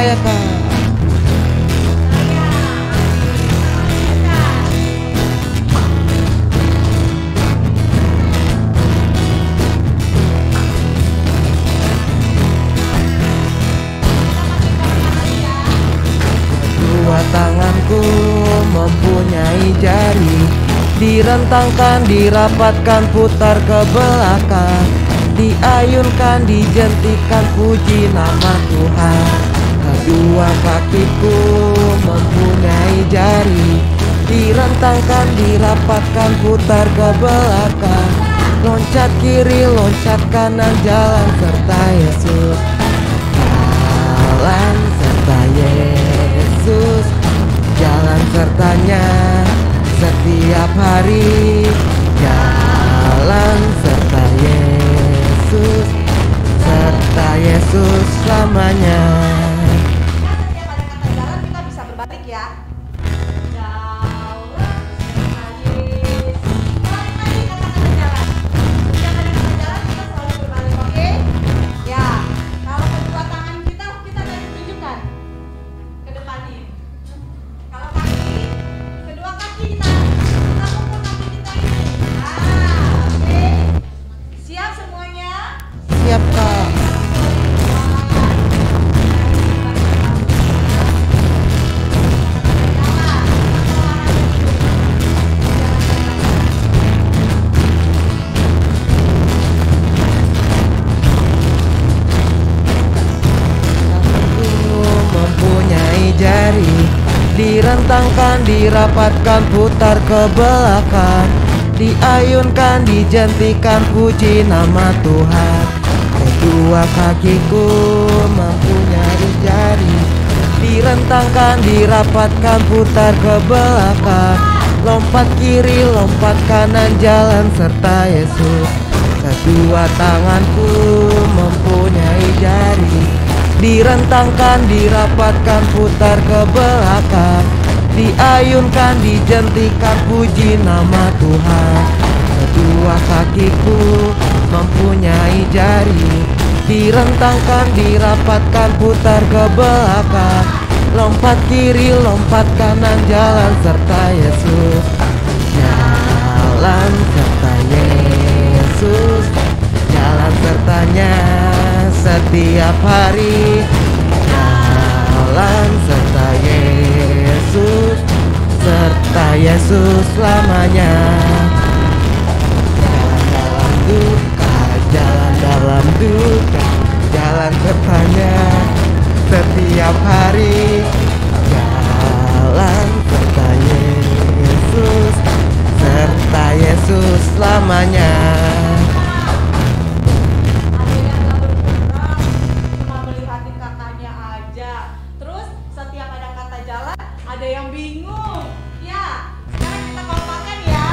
percaya Kak. Kedua tanganku mempunyai jari, direntangkan, dirapatkan, putar ke belakang, diayunkan, dijentikan, puji nama Tuhan. Kedua kakiku mempunyai jari, direntangkan, dirapatkan, putar ke belakang, loncat kiri, loncat kanan, jalan serta Yesus. Jalan serta Yesus, jalan sertanya setiap hari. Jalan serta Yesus, serta Yesus selamanya. Setiap ada kata jalan kita bisa berbalik ya. Jalan serta Yesus. Balik lagi kata-kata jalan. Setiap ada kata jalan kita selalu berbalik, oke? Ya. Kalau kedua tangan kita tadi tunjukkan ke depan nih. Kalau kaki, kedua kaki kita pukul kaki kita ini. Oke. Siap semuanya? Siap Kak. Mempunyai jari, direntangkan, dirapatkan, putar ke belakang, diayunkan, dijentikan, puji nama Tuhan. Kedua kakiku mempunyai jari, direntangkan, dirapatkan, putar ke belakang, lompat kiri, lompat kanan, jalan serta Yesus. Kedua tanganku mempunyai jari, direntangkan, dirapatkan, putar ke belakang, diayunkan, dijentikan, puji nama Tuhan. Kedua kakiku mempunyai jari, direntangkan, dirapatkan, putar ke belakang, lompat kiri, lompat kanan, jalan serta Yesus. Jalan serta Yesus, jalan sertanya setiap hari. Jalan serta Yesus, serta Yesus selamanya. Jalan dalam duka, jalan dalam duka, jalan sertanya setiap hari. Jalan serta Yesus, serta Yesus selamanya. Ada yang nggak bergerak, cuma melihatin kakaknya aja. Terus setiap ada kata jalan, ada yang bingung. Ya, sekarang kita kompakan ya.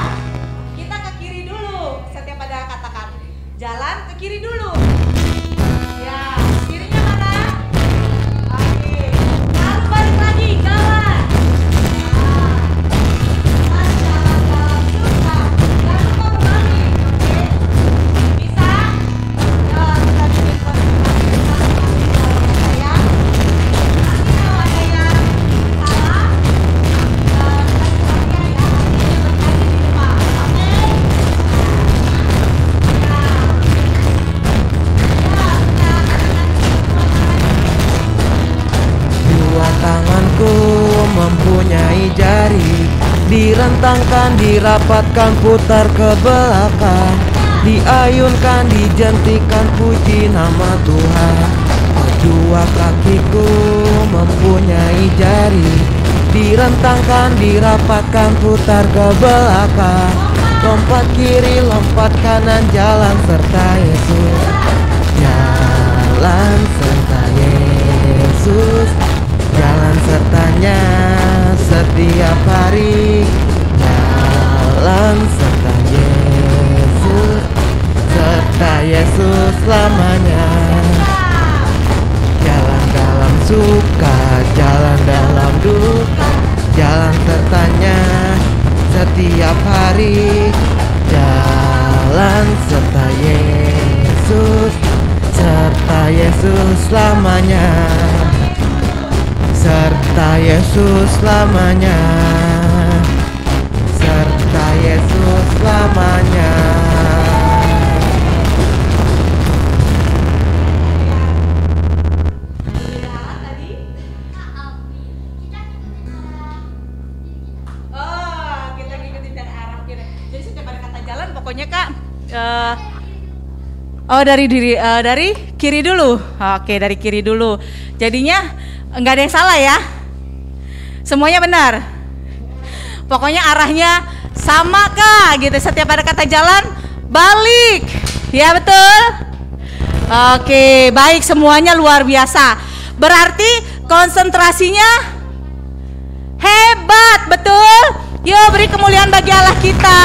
Kita ke kiri dulu. Setiap ada katakan jalan ke kiri dulu. Ya, kirinya mana? Oke. Lalu balik lagi jalan. Nah, pas jalan dalam suka, jangan lupa berbalik. Oke, bisa? Ya, kita bikin konsentrasi ya. Nanti kalau ada yang salah, kita ya, artinya berkali di depan. Dua tanganku mempunyai jari, direntangkan, dirapatkan, putar ke belakang, diayunkan, dijentikan, puji nama Tuhan. Kedua kakiku mempunyai jari, direntangkan, dirapatkan, putar ke belakang, lompat kiri, lompat kanan, jalan serta Yesus. Jalan serta Yesus, jalan sertanya setiap hari. Jalan serta Yesus, serta Yesus selamanya. Jalan dalam suka, jalan dalam duka, jalan sertanya setiap hari. Jalan serta Yesus, serta Yesus selamanya. serta Yesus selamanya, serta Yesus selamanya. Oh, kita ngikutin dari arah kiri. Jadi setiap ada kata jalan, pokoknya Kak, dari kiri dulu. Oke, dari kiri dulu. Jadinya nggak ada yang salah ya. Semuanya benar. Pokoknya arahnya sama Kak, gitu. Setiap ada kata jalan, balik. Ya betul. Oke, baik, semuanya luar biasa. Berarti konsentrasinya hebat, betul? Yuk beri kemuliaan bagi Allah kita.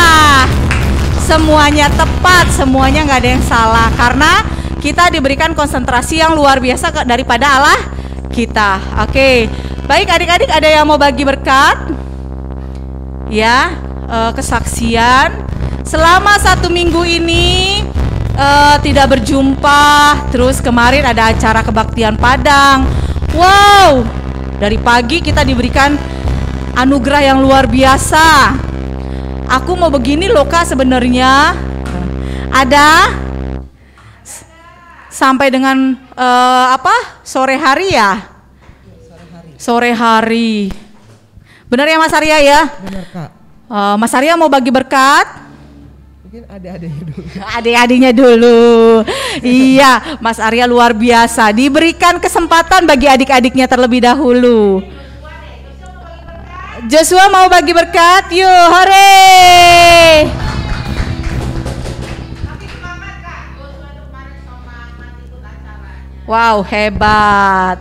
Semuanya tepat, semuanya nggak ada yang salah. Karena kita diberikan konsentrasi yang luar biasa daripada Allah kita. Oke, baik adik-adik, ada yang mau bagi berkat? Ya, kesaksian. Selama 1 minggu ini tidak berjumpa. Terus kemarin ada acara kebaktian Padang. Wow, dari pagi kita diberikan anugerah yang luar biasa. Aku mau begini loh Kak, sebenarnya ada sampai dengan sore hari ya? Sore hari. Benar ya Mas Arya ya? Benar Kak. Mas Arya mau bagi berkat? Mungkin adik-adiknya dulu. Adik-adiknya dulu. Iya, Mas Arya luar biasa. Diberikan kesempatan bagi adik-adiknya terlebih dahulu. Joshua mau bagi berkat, yuk, hore! Wow, hebat.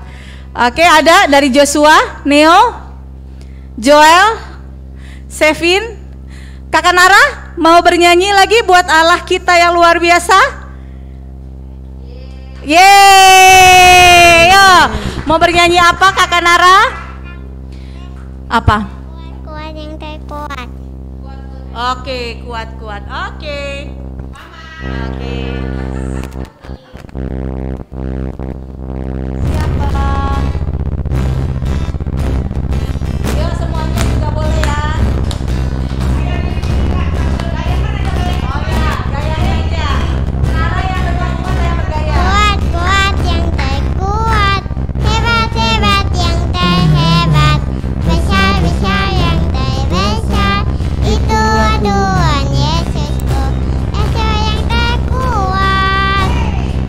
Oke, ada dari Joshua, Neo, Joel, Sevin, Kakak Nara mau bernyanyi lagi buat Allah kita yang luar biasa. Yeay, yo, mau bernyanyi apa Kakak Nara? Apa? Kuat yang terkuat. Oke, kuat-kuat. Oke. Oke. Siapa? Yuk semuanya juga boleh ya. Oh ya, gayanya aja. Nara yang berkuat yang bergaya. Kuat, kuat yang terkuat. Hebat, hebat yang terhebat. Besar, besar yang terbesar. Itu Tuhan Yesusku. Yesus yang terkuat.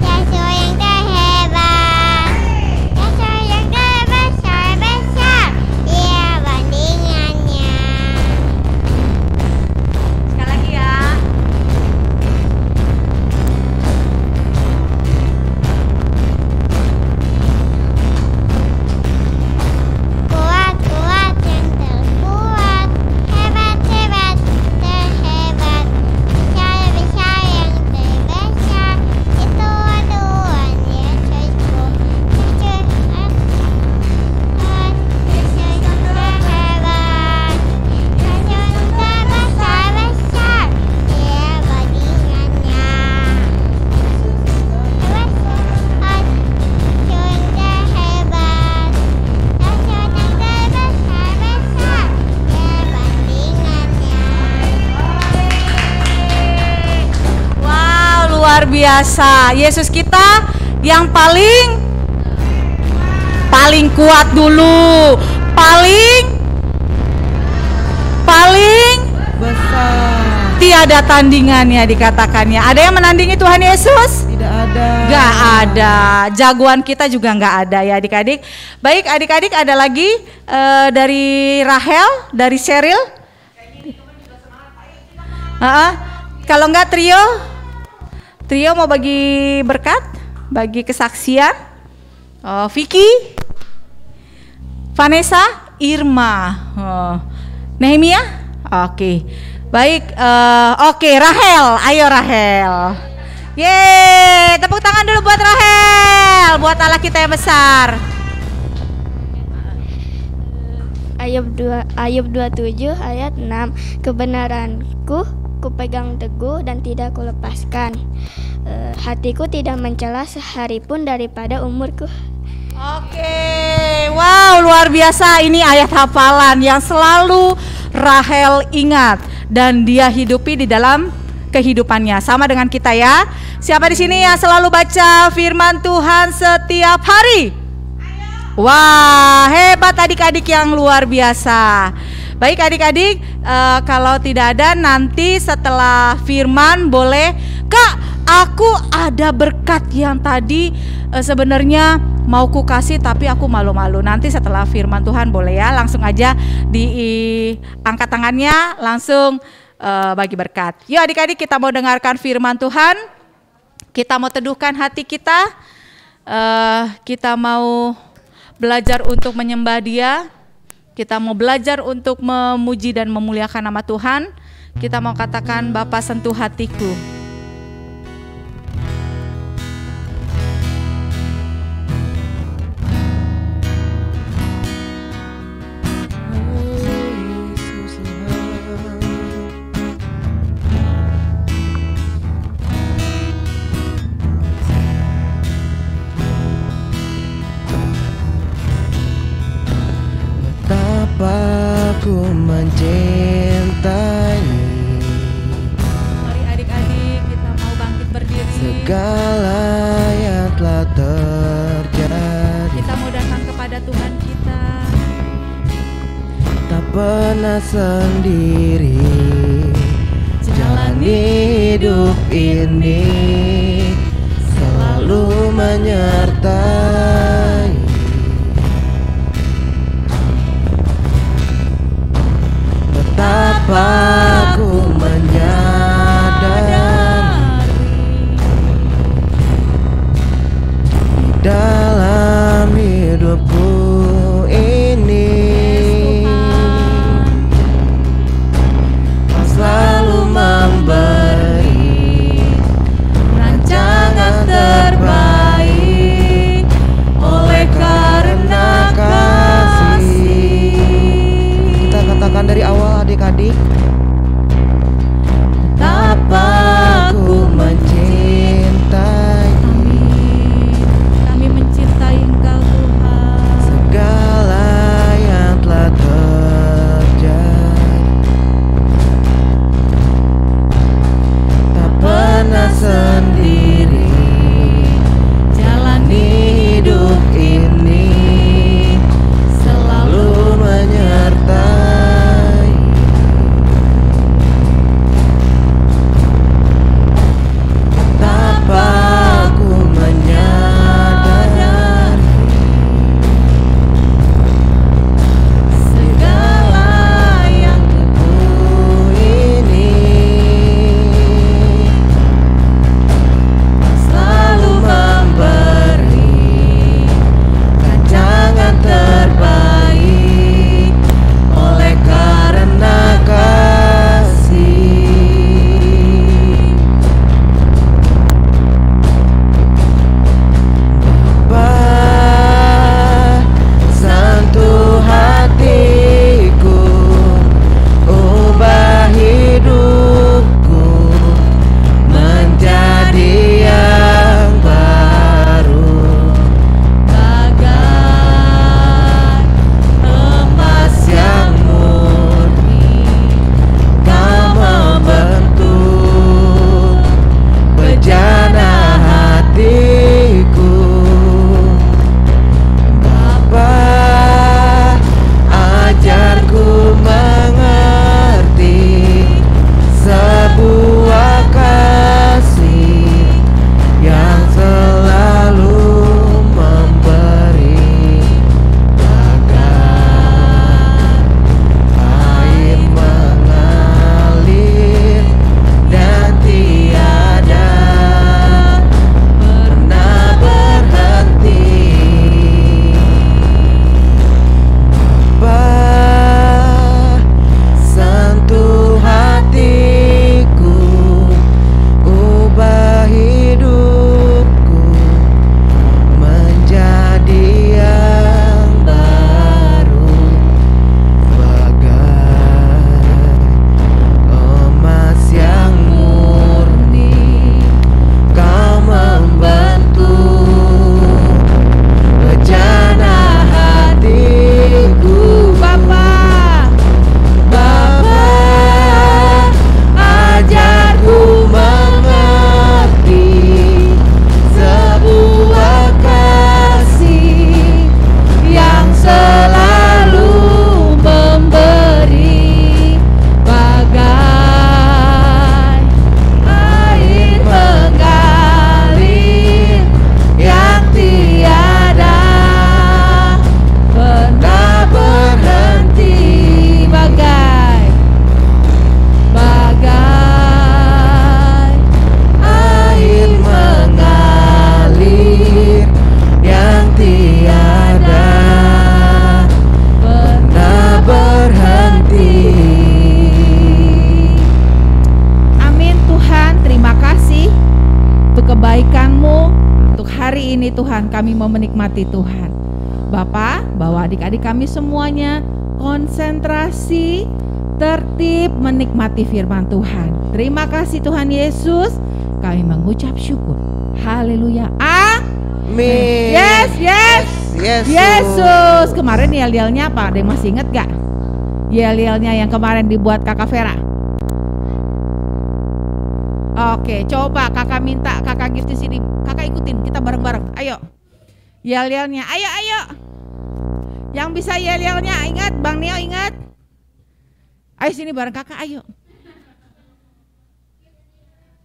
Yesus yang terhebat. Yesus yang terbesar-besar. Dia bandingannya. Sekali lagi ya. Kuat, kuat yang terkuat. Hebat, hebat terhebat. Besar, besar yang terbesar. Itu Tuhan Yesusku. Yesus yang terhebat. Yesus yang terbesar-besar. Dia bandingannya. Hebat, hebat. Yesus yang terhebat. Yesus yang terbesar-besar. Dia bandingannya. Wow, luar biasa. Yesus kita yang paling kuat dulu. Paling Besar. tiada tandingannya dikatakannya. Ada yang menandingi Tuhan Yesus? Tidak ada. Gak ada. Jagoan kita juga gak ada ya adik-adik. Baik adik-adik, ada lagi dari Rahel, dari Cheryl. Kalau enggak Trio mau bagi berkat, bagi kesaksian. Vicky, Vanessa, Irma, Nehemia. Oke. Baik, oke, Rahel. Ayo Rahel. Yeay, tepuk tangan dulu buat Rahel, buat Allah kita yang besar. Ayub 27 ayat 6. Kebenaranku kupegang teguh dan tidak kulepaskan. Hatiku tidak mencela sehari pun daripada umurku. Oke, wow, luar biasa. Ini ayat hafalan yang selalu Rahel ingat dan dia hidupi di dalam kehidupannya. Sama dengan kita ya. Siapa di sini yang selalu baca firman Tuhan setiap hari? Wah, hebat adik-adik yang luar biasa. Baik adik-adik, kalau tidak ada nanti setelah firman boleh, Kak, aku ada berkat yang tadi sebenarnya mau ku kasih tapi aku malu-malu. Nanti setelah firman Tuhan boleh ya, langsung aja diangkat tangannya, langsung bagi berkat. Yuk adik-adik, kita mau dengarkan firman Tuhan. Kita mau teduhkan hati kita. Kita mau belajar untuk menyembah Dia. Kita mau belajar untuk memuji dan memuliakan nama Tuhan. Kita mau katakan, Bapa sentuh hatiku. Aku mencintai. Mari adik-adik, kita mau bangkit berdiri. Segala yang telah terjadi. Kita mau datang kepada Tuhan kita. Tak pernah sendiri jalani hidup ini, selalu menyertai. Betapa aku menyadari di dalam hidupku ini, Kau selalu memberi rancangan terbaik Tuhan, kami mau menikmati Tuhan. Bapak, bawa adik-adik kami semuanya konsentrasi, tertib menikmati firman Tuhan. Terima kasih Tuhan Yesus, kami mengucap syukur. Haleluya. Amin. Yes. Yesus. Yesus. Kemarin yel-yelnya apa? Ada yang masih inget gak? Yel-yelnya yang kemarin dibuat Kakak Vera. Oke, coba kakak minta kakak gift di sini. Kakak ikutin, kita bareng-bareng. Ayo. Yel-yelnya. Ayo. Yang bisa yel-yelnya ingat, Bang Neo ingat? Ayo sini bareng kakak, ayo.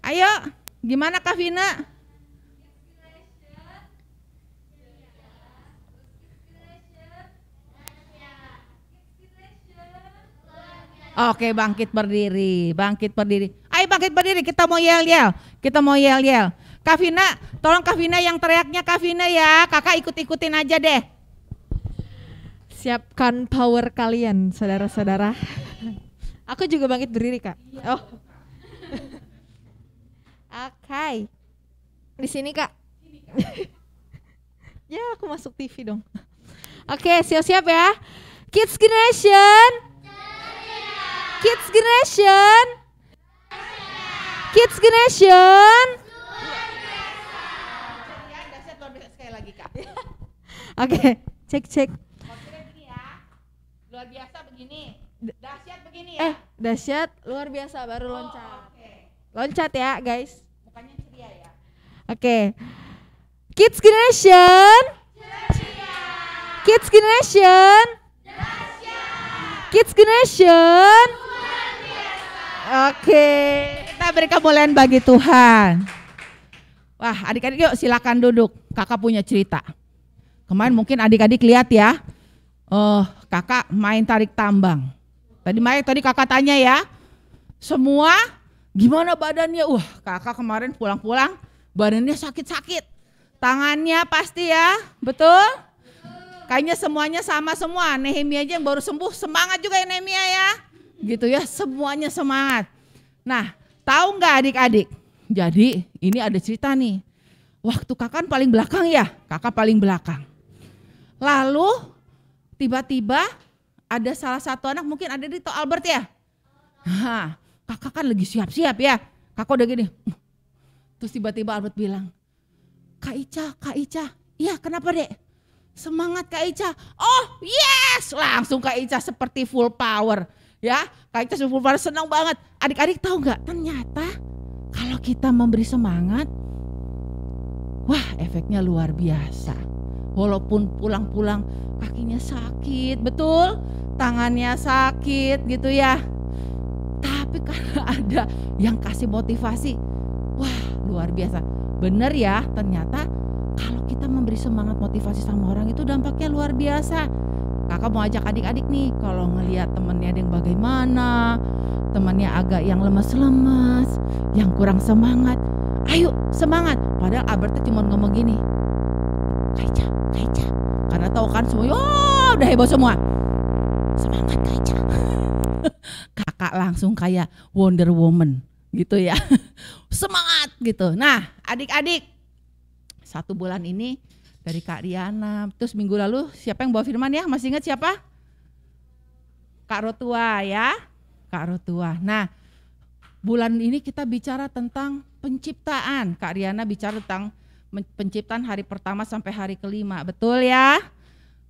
Ayo, gimana Kak Vina? Oke, bangkit berdiri. Ayo bangkit berdiri, kita mau yel-yel. Kak Vina, tolong Kak Vina yang teriaknya Kak Vina ya. Kakak ikut-ikutin aja deh. Siapkan power kalian, saudara-saudara. Aku juga bangkit berdiri, Kak. Oh. Oke. Di sini, Kak. Ya, aku masuk TV dong. Oke, siap-siap ya. Kids Generation. Sekali lagi Kak. Oke, cek. Luar biasa begini. Dahsyat begini ya. Dahsyat, luar biasa, baru loncat. Oke. Loncat ya, guys. Mukanya ceria ya. Oke. Kids Generation. Oke, kita beri kemuliaan bagi Tuhan. Wah, adik-adik yuk silakan duduk. Kakak punya cerita. Kemarin mungkin adik-adik lihat ya. Kakak main tarik tambang. Tadi kakak tanya ya. Semua gimana badannya? Kakak kemarin pulang-pulang badannya sakit-sakit. Tangannya pasti ya, betul? Kayaknya semuanya sama semua. Nehemia aja yang baru sembuh, semangat juga ya Nehemia ya. Gitu ya, semuanya semangat. Nah, tahu nggak adik-adik? Jadi ini ada cerita nih. Waktu kakak paling belakang ya, kakak paling belakang. Lalu tiba-tiba ada salah satu anak, mungkin ada di Tok Albert ya. Nah, kakak kan lagi siap-siap ya. Kakak udah gini. Terus tiba-tiba Albert bilang, Kak Ica, iya kenapa dek? Semangat Kak Ica. Oh yes, langsung Kak Ica seperti full power. Ya, Kak Ica full power, senang banget. Adik-adik tahu nggak? Ternyata kalau kita memberi semangat, wah efeknya luar biasa. Walaupun pulang-pulang kakinya sakit, betul? Tangannya sakit gitu ya. Tapi karena ada yang kasih motivasi, wah luar biasa. Bener ya, ternyata kalau kita memberi semangat motivasi sama orang itu dampaknya luar biasa. Kakak mau ajak adik-adik nih, kalau ngelihat temennya ada yang bagaimana, temannya agak yang lemas-lemas, yang kurang semangat, ayo semangat. Padahal Albertnya cuma ngomong gini, Kak Ica. Karena tahu kan semua, udah heboh semua. Semangat Kak Ica. Kakak langsung kayak Wonder Woman gitu ya. Semangat gitu. Nah adik-adik, 1 bulan ini dari Kak Riana, terus minggu lalu siapa yang bawa firman ya? Masih ingat siapa? Kak Rotua ya. Kak Rotua. Nah bulan ini kita bicara tentang penciptaan. Kak Riana bicara tentang penciptaan hari pertama sampai hari kelima. Betul ya?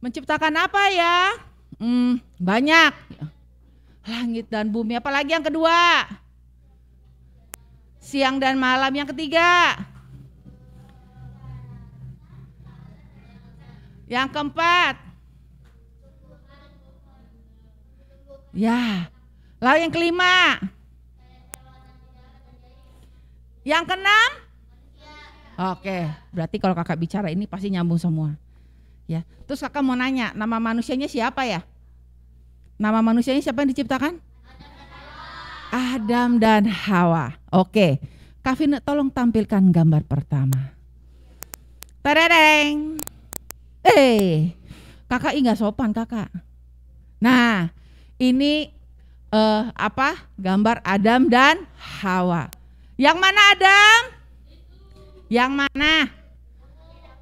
Menciptakan apa ya? Banyak. Langit dan bumi. Apalagi yang kedua? Siang dan malam. Yang ketiga? Yang keempat? Ya. Lalu yang kelima? Yang keenam? Oke, berarti kalau kakak bicara ini pasti nyambung semua. Ya. Terus kakak mau nanya, nama manusianya siapa ya? Nama manusianya siapa yang diciptakan? Adam dan Hawa. Oke. Kak Vina tolong tampilkan gambar pertama. Tadadeng. Kakak nggak sopan kakak. Nah, ini gambar Adam dan Hawa. Yang mana Adam? Yang mana?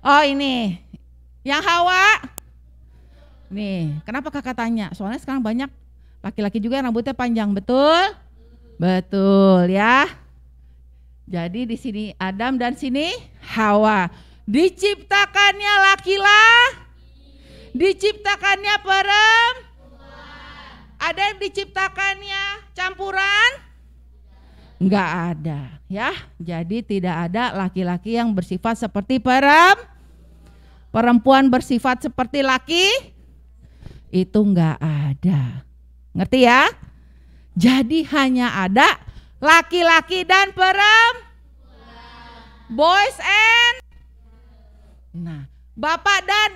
Oh ini, yang Hawa. Nih, kenapa kakak tanya? Soalnya sekarang banyak laki-laki juga yang rambutnya panjang, betul? Betul ya. Jadi di sini Adam dan sini Hawa. Diciptakannya laki-laki, diciptakannya perempuan. Ada yang diciptakannya campuran? Enggak ada ya. Jadi tidak ada laki-laki yang bersifat seperti perempuan bersifat seperti laki. Itu enggak ada. Ngerti ya? Jadi hanya ada laki-laki dan perempuan. Boys and. Nah, bapak dan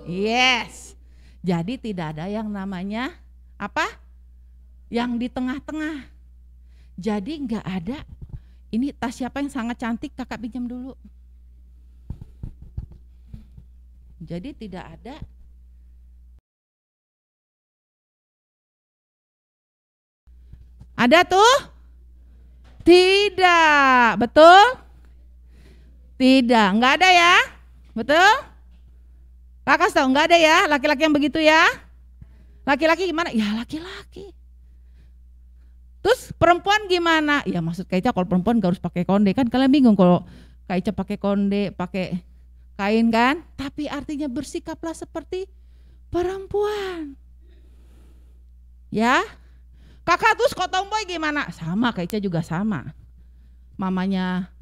yes. Jadi tidak ada yang namanya apa? Yang di tengah-tengah. Jadi enggak ada. Ini tas siapa yang sangat cantik, kakak pinjam dulu. Jadi tidak ada. Ada tuh? Tidak, betul? Tidak, enggak ada ya? Betul? Kakak tahu enggak ada ya laki-laki yang begitu ya? Laki-laki gimana? Ya laki-laki. Terus perempuan gimana? Ya maksud Kak Ica kalau perempuan gak harus pakai konde kan, kalian bingung kalau Kak Ica pakai konde, pakai kain kan? Tapi artinya bersikaplah seperti perempuan. Ya. Kakak terus kok tomboy gimana? Sama, Kak Ica juga sama. Mamanya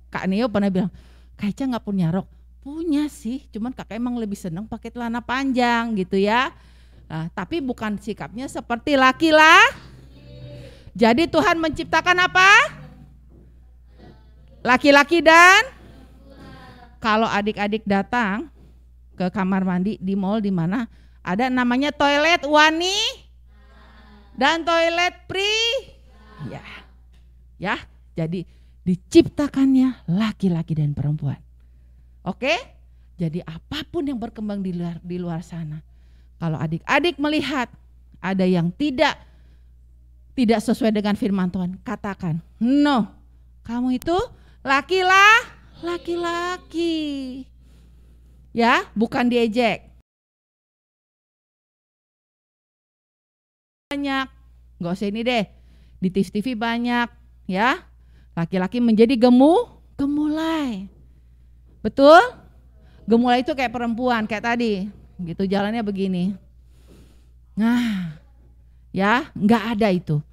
Kak Neo pernah bilang, Kak Ica gak punya rok. Punya sih, cuman kakak emang lebih senang pakai celana panjang gitu ya. Nah, tapi bukan sikapnya seperti laki-laki. Jadi Tuhan menciptakan apa? Laki-laki dan kalau adik-adik datang ke kamar mandi di mall di mana ada namanya toilet dan toilet ya. Ya, jadi diciptakannya laki-laki dan perempuan. Oke? Jadi apapun yang berkembang di luar sana. Kalau adik-adik melihat ada yang tidak sesuai dengan firman Tuhan, katakan, no, kamu itu laki-laki. Ya, bukan diejek. Banyak, gak usah ini deh, di TV banyak ya, laki-laki menjadi gemulai. Betul? Gemulai itu kayak perempuan, kayak tadi. Gitu jalannya begini. Nah, ya nggak ada itu.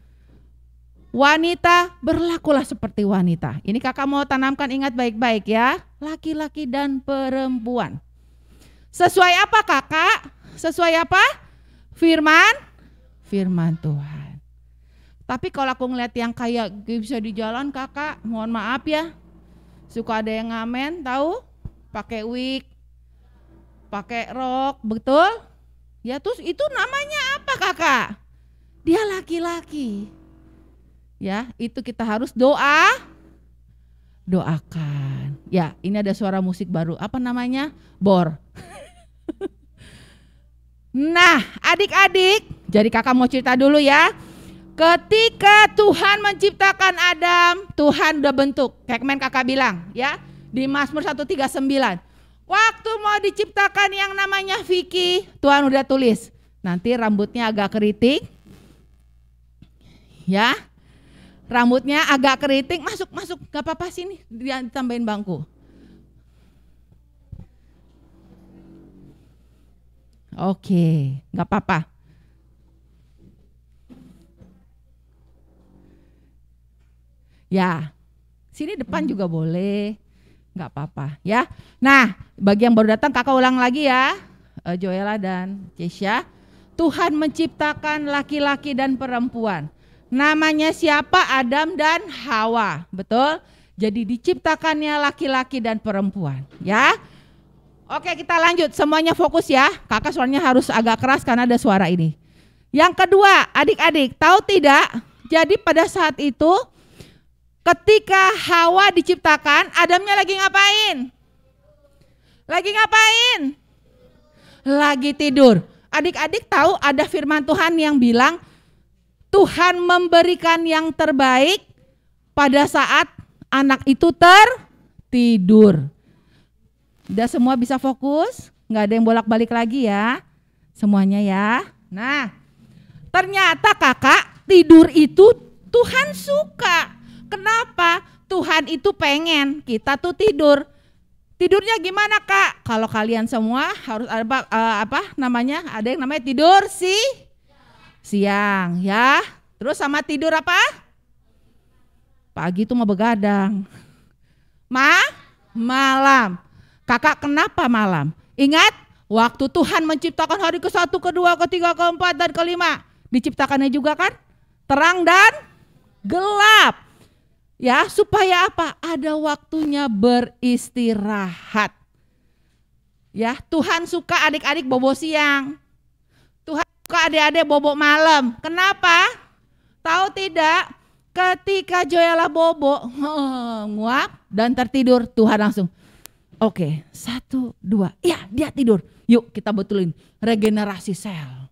Wanita berlakulah seperti wanita. Ini kakak mau tanamkan, ingat baik-baik ya. Laki-laki dan perempuan. Sesuai apa kakak? Sesuai apa? Firman Tuhan. Tapi kalau aku ngeliat yang kayak bisa di jalan kakak, mohon maaf ya. Suka ada yang ngamen, tahu? Pakai wig, pakai rok, betul? Ya terus itu namanya apa kakak? Dia laki-laki. Ya itu kita harus doakan. Ya ini ada suara musik baru, apa namanya? Bor. Nah adik-adik, jadi kakak mau cerita dulu ya. Ketika Tuhan menciptakan Adam, Tuhan udah bentuk. Kayak kemarin kakak bilang ya, di Mazmur 139. Waktu mau diciptakan yang namanya Vicky, Tuhan udah tulis. Nanti rambutnya agak keriting. Ya, rambutnya agak keriting, masuk, gak apa-apa sini, ditambahin bangku. Oke, gak apa-apa. Ya, sini depan juga boleh, nggak apa-apa ya. Nah, bagi yang baru datang kakak ulang lagi ya, Joella dan Kesha. Tuhan menciptakan laki-laki dan perempuan. Namanya siapa? Adam dan Hawa, betul? Jadi diciptakannya laki-laki dan perempuan, ya. Oke, kita lanjut, semuanya fokus ya. Kakak suaranya harus agak keras karena ada suara ini. Yang kedua, adik-adik, tahu tidak? Jadi pada saat itu ketika Hawa diciptakan, Adamnya lagi ngapain? Lagi tidur. Adik-adik tahu ada firman Tuhan yang bilang Tuhan memberikan yang terbaik pada saat anak itu tidur. Udah semua bisa fokus? Nggak ada yang bolak-balik lagi ya? Semuanya ya. Nah, ternyata kakak tidur itu Tuhan suka. Kenapa? Tuhan itu pengen kita tuh tidur. Tidurnya gimana kak? Kalau kalian semua harus ada ada yang namanya tidur siang ya. Terus sama tidur apa? Pagi itu mau begadang. Malam. Kakak kenapa malam? Ingat waktu Tuhan menciptakan hari ke-1, ke-2, ke-3, ke-4 dan ke-5. Diciptakannya juga kan? Terang dan gelap. Ya, supaya apa? Ada waktunya beristirahat. Ya, Tuhan suka adik-adik bobo siang. Tuhan suka adik-adik bobo malam. Kenapa? Tahu tidak? Ketika Joella bobo, nguap dan tertidur, Tuhan langsung, oke, 1, 2, ya dia tidur. Yuk kita betulin, regenerasi sel.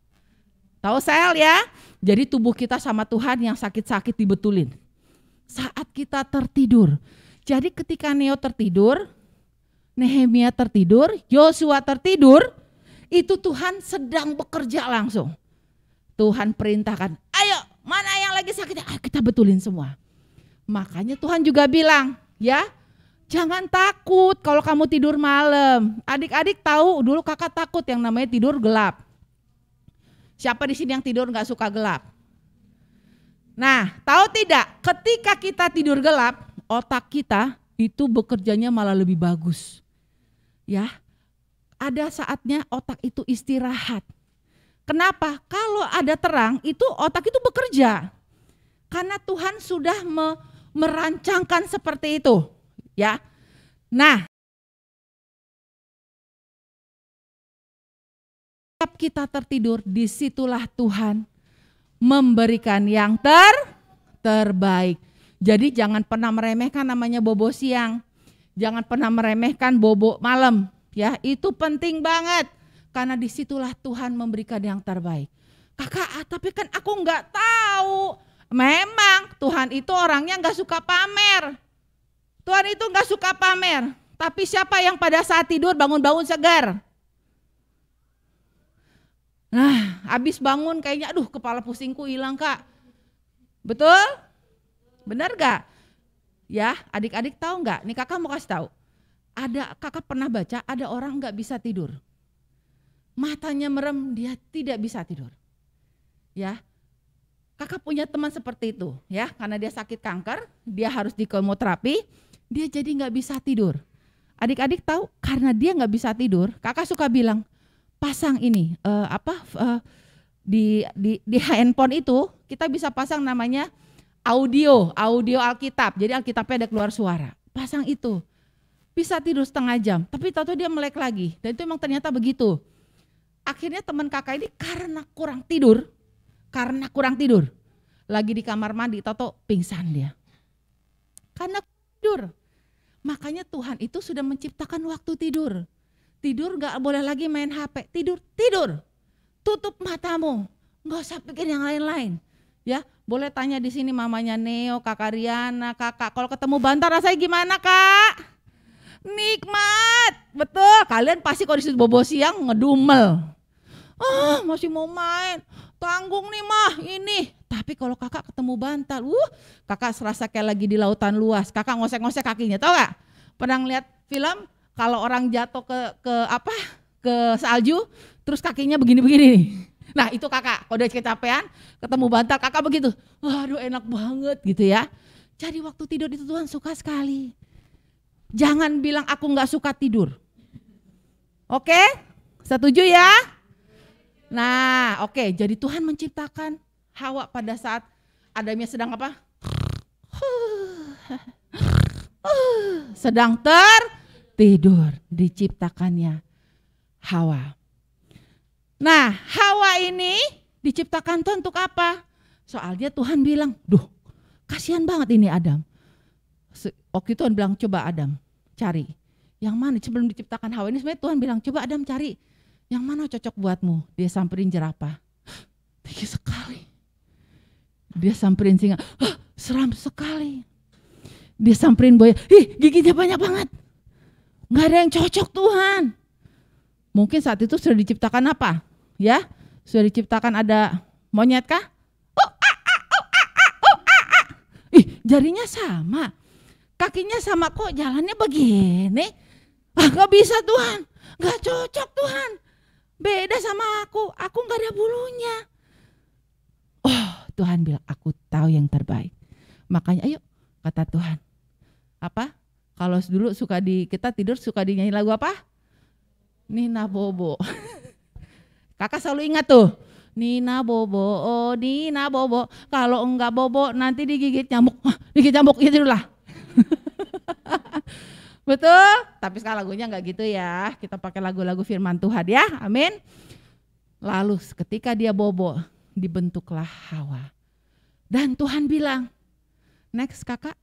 Tahu sel ya? Jadi tubuh kita sama Tuhan yang sakit-sakit dibetulin. Saat kita tertidur. Jadi ketika Neo tertidur, Nehemia tertidur, Yosua tertidur, itu Tuhan sedang bekerja langsung. Tuhan perintahkan, ayo mana yang lagi sakit, ayo kita betulin semua. Makanya Tuhan juga bilang, ya jangan takut kalau kamu tidur malam. Adik-adik tahu dulu kakak takut yang namanya tidur gelap. Siapa di sini yang tidur nggak suka gelap? Nah, tahu tidak? Ketika kita tidur gelap, otak kita itu bekerjanya malah lebih bagus. Ya, ada saatnya otak itu istirahat. Kenapa? Kalau ada terang, itu otak itu bekerja. Karena Tuhan sudah merancangkan seperti itu. Ya, nah, saat kita tertidur, disitulah Tuhan memberikan yang terbaik. Jadi jangan pernah meremehkan namanya bobo siang. Jangan pernah meremehkan bobo malam. Ya, itu penting banget. Karena disitulah Tuhan memberikan yang terbaik. Kakak, tapi kan aku nggak tahu. Memang Tuhan itu orangnya nggak suka pamer. Tuhan itu nggak suka pamer. Tapi siapa yang pada saat tidur bangun-bangun segar? Nah, habis bangun kayaknya aduh kepala pusingku hilang kak. Betul? Benar gak? Ya, adik-adik tahu nggak? Nih kakak mau kasih tahu. Ada kakak pernah baca ada orang nggak bisa tidur. Matanya merem, dia tidak bisa tidur. Ya. Kakak punya teman seperti itu, ya, karena dia sakit kanker, dia harus di kemoterapi, dia jadi nggak bisa tidur. Adik-adik tahu karena dia nggak bisa tidur, kakak suka bilang, pasang ini di handphone itu kita bisa pasang namanya audio Alkitab. Jadi Alkitabnya ada keluar suara. Pasang itu. Bisa tidur setengah jam, tapi tahu-tahu dia melek lagi. Dan itu memang ternyata begitu. Akhirnya teman kakak ini karena kurang tidur, lagi di kamar mandi, tahu-tahu pingsan dia. Karena tidur. Makanya Tuhan itu sudah menciptakan waktu tidur. Tidur gak boleh lagi main HP, tidur. Tutup matamu, gak usah pikir yang lain-lain. Ya, boleh tanya di sini mamanya Neo, kakak Riana, kakak. Kalau ketemu Bantar rasanya gimana kak? Nikmat, betul. Kalian pasti kalau disitu bobo siang ngedumel. Masih mau main, tanggung nih mah ini. Tapi kalau kakak ketemu Bantar, kakak serasa kayak lagi di lautan luas. Kakak ngosek-ngosek kakinya, tau gak? Pernah ngeliat film? Kalau orang jatuh ke salju, terus kakinya begini-begini nih. Nah itu kakak, kalau udah kecapean, ketemu Bantar, kakak begitu. Waduh enak banget gitu ya. Jadi waktu tidur itu Tuhan suka sekali. Jangan bilang aku gak suka tidur. Oke? Setuju ya? Nah oke, jadi Tuhan menciptakan Hawa pada saat Adamnya sedang apa? Sedang tidur, diciptakannya Hawa. Nah, Hawa ini diciptakan Tuhan untuk apa? Soalnya Tuhan bilang, duh kasihan banget ini Adam. Oke Tuhan bilang, coba Adam cari. Yang mana sebelum diciptakan Hawa ini sebenarnya Tuhan bilang, coba Adam cari. Yang mana cocok buatmu? Dia samperin jerapah. Tinggi sekali. Dia samperin singa. Seram sekali. Dia samperin buaya, giginya banyak banget. Nggak ada yang cocok Tuhan. Mungkin saat itu sudah diciptakan apa? Ya, sudah diciptakan ada monyet kah? Jarinya sama, kakinya sama, kok jalannya begini? Nggak bisa Tuhan, nggak cocok Tuhan. Beda sama aku nggak ada bulunya. Oh, Tuhan bilang, aku tahu yang terbaik. Makanya ayo, kata Tuhan. Apa? Kalau dulu kita tidur suka dinyanyi lagu apa? Nina Bobo. Kakak selalu ingat tuh. Nina Bobo, oh Nina Bobo. Kalau enggak bobo nanti digigit nyamuk. Digigit nyamuk, ya tidurlah. Betul? Tapi sekarang lagunya enggak gitu ya. Kita pakai lagu-lagu firman Tuhan ya. Amin. Lalu ketika dia bobo, dibentuklah Hawa. Dan Tuhan bilang, next kakak.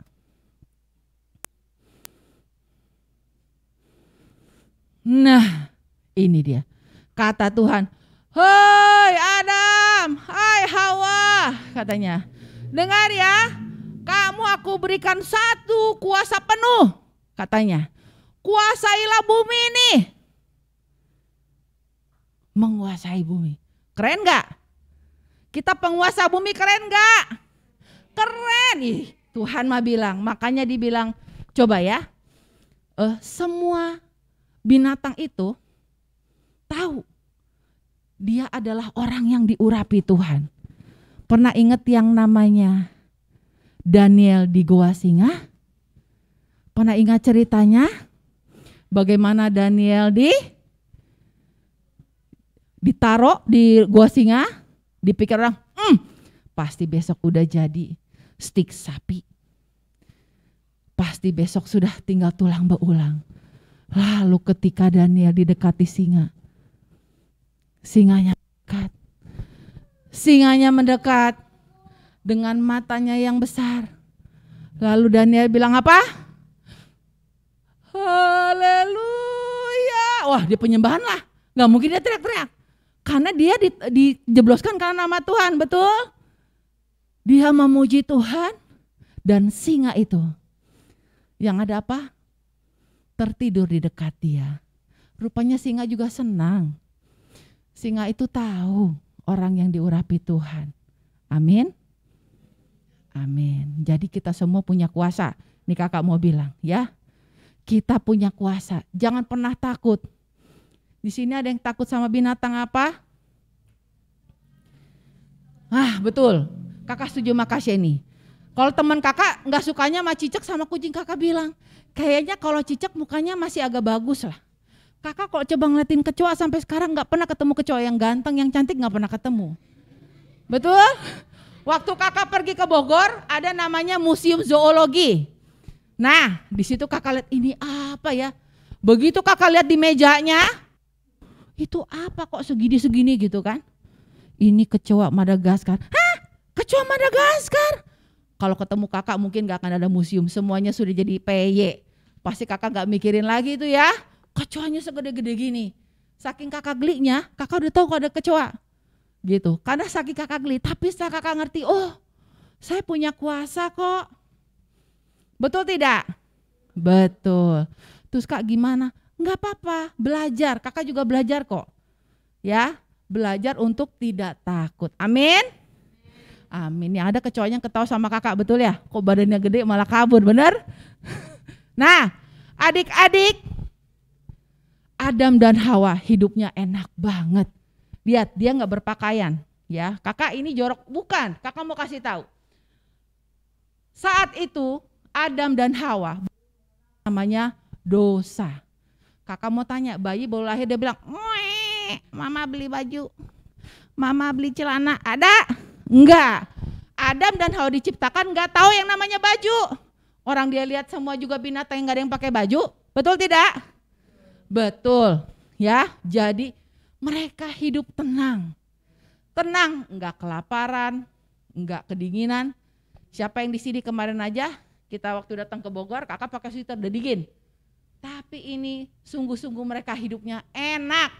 Nah, ini dia. Kata Tuhan, "Hei Adam, hai Hawa," katanya. "Dengar ya, kamu aku berikan satu kuasa penuh," katanya. "Kuasailah bumi ini." Menguasai bumi. Keren gak? Kita penguasa bumi, keren gak? Keren. Tuhan mah bilang, makanya dibilang, coba ya, semua binatang itu tahu dia adalah orang yang diurapi Tuhan. Pernah ingat yang namanya Daniel di Goa Singa? Pernah ingat ceritanya? Bagaimana Daniel ditaruh di Goa Singa? Dipikir orang, pasti besok udah jadi stik sapi. Pasti besok sudah tinggal tulang berulang. Lalu ketika Daniel didekati singa, singanya mendekat. Singanya mendekat dengan matanya yang besar. Lalu Daniel bilang apa? Haleluya. Wah, dia penyembahan lah. Gak mungkin dia teriak-teriak. Karena dia dijebloskan karena nama Tuhan, betul? Dia memuji Tuhan dan singa itu. Yang ada apa? Tertidur di dekat dia. Rupanya singa juga senang. Singa itu tahu orang yang diurapi Tuhan. Amin. Amin. Jadi kita semua punya kuasa. Nih kakak mau bilang ya. Kita punya kuasa. Jangan pernah takut. Di sini ada yang takut sama binatang apa? Betul. Kakak setuju sama Kak Sheni. Kalau teman kakak nggak sukanya sama cicak sama kucing, kakak bilang, kayaknya kalau cicak mukanya masih agak bagus lah. Kakak kalau coba ngeliatin kecoa sampai sekarang nggak pernah ketemu kecoa yang ganteng, yang cantik nggak pernah ketemu. Betul? Waktu kakak pergi ke Bogor ada namanya Museum Zoologi. Nah di situ kakak lihat ini apa ya? Begitu kakak lihat di mejanya, itu apa kok segini-segini gitu kan? Ini kecoa Madagaskar. Hah? Kecoa Madagaskar? Kalau ketemu kakak mungkin gak akan ada museum, semuanya sudah jadi PY. Pasti kakak gak mikirin lagi itu ya, kecoanya segede-gede gini. Saking kakak gelinya, kakak udah tahu kalau ada kecoa. Gitu, karena saking kakak geli, tapi setelah kakak ngerti, oh saya punya kuasa kok. Betul tidak? Betul. Terus kak gimana? Gak apa-apa, belajar, kakak juga belajar kok. Ya, belajar untuk tidak takut. Amin. Amin. Yang ada kecoanya ketawa sama kakak, betul ya? Kok badannya gede malah kabur, benar? Nah, adik-adik, Adam dan Hawa hidupnya enak banget. Lihat, dia nggak berpakaian, ya. Kakak ini jorok, bukan? Kakak mau kasih tahu. Saat itu Adam dan Hawa namanya dosa. Kakak mau tanya, bayi baru lahir dia bilang, "Mama beli baju, mama beli celana." Ada? Enggak. Adam dan Hawa diciptakan enggak tahu yang namanya baju. Orang dia lihat semua juga binatang yang enggak ada yang pakai baju. Betul tidak? Betul. Ya, jadi mereka hidup tenang. Tenang, enggak kelaparan, enggak kedinginan. Siapa yang di sini kemarin aja, kita waktu datang ke Bogor, kakak pakai sweater udah dingin. Tapi ini sungguh-sungguh mereka hidupnya enak.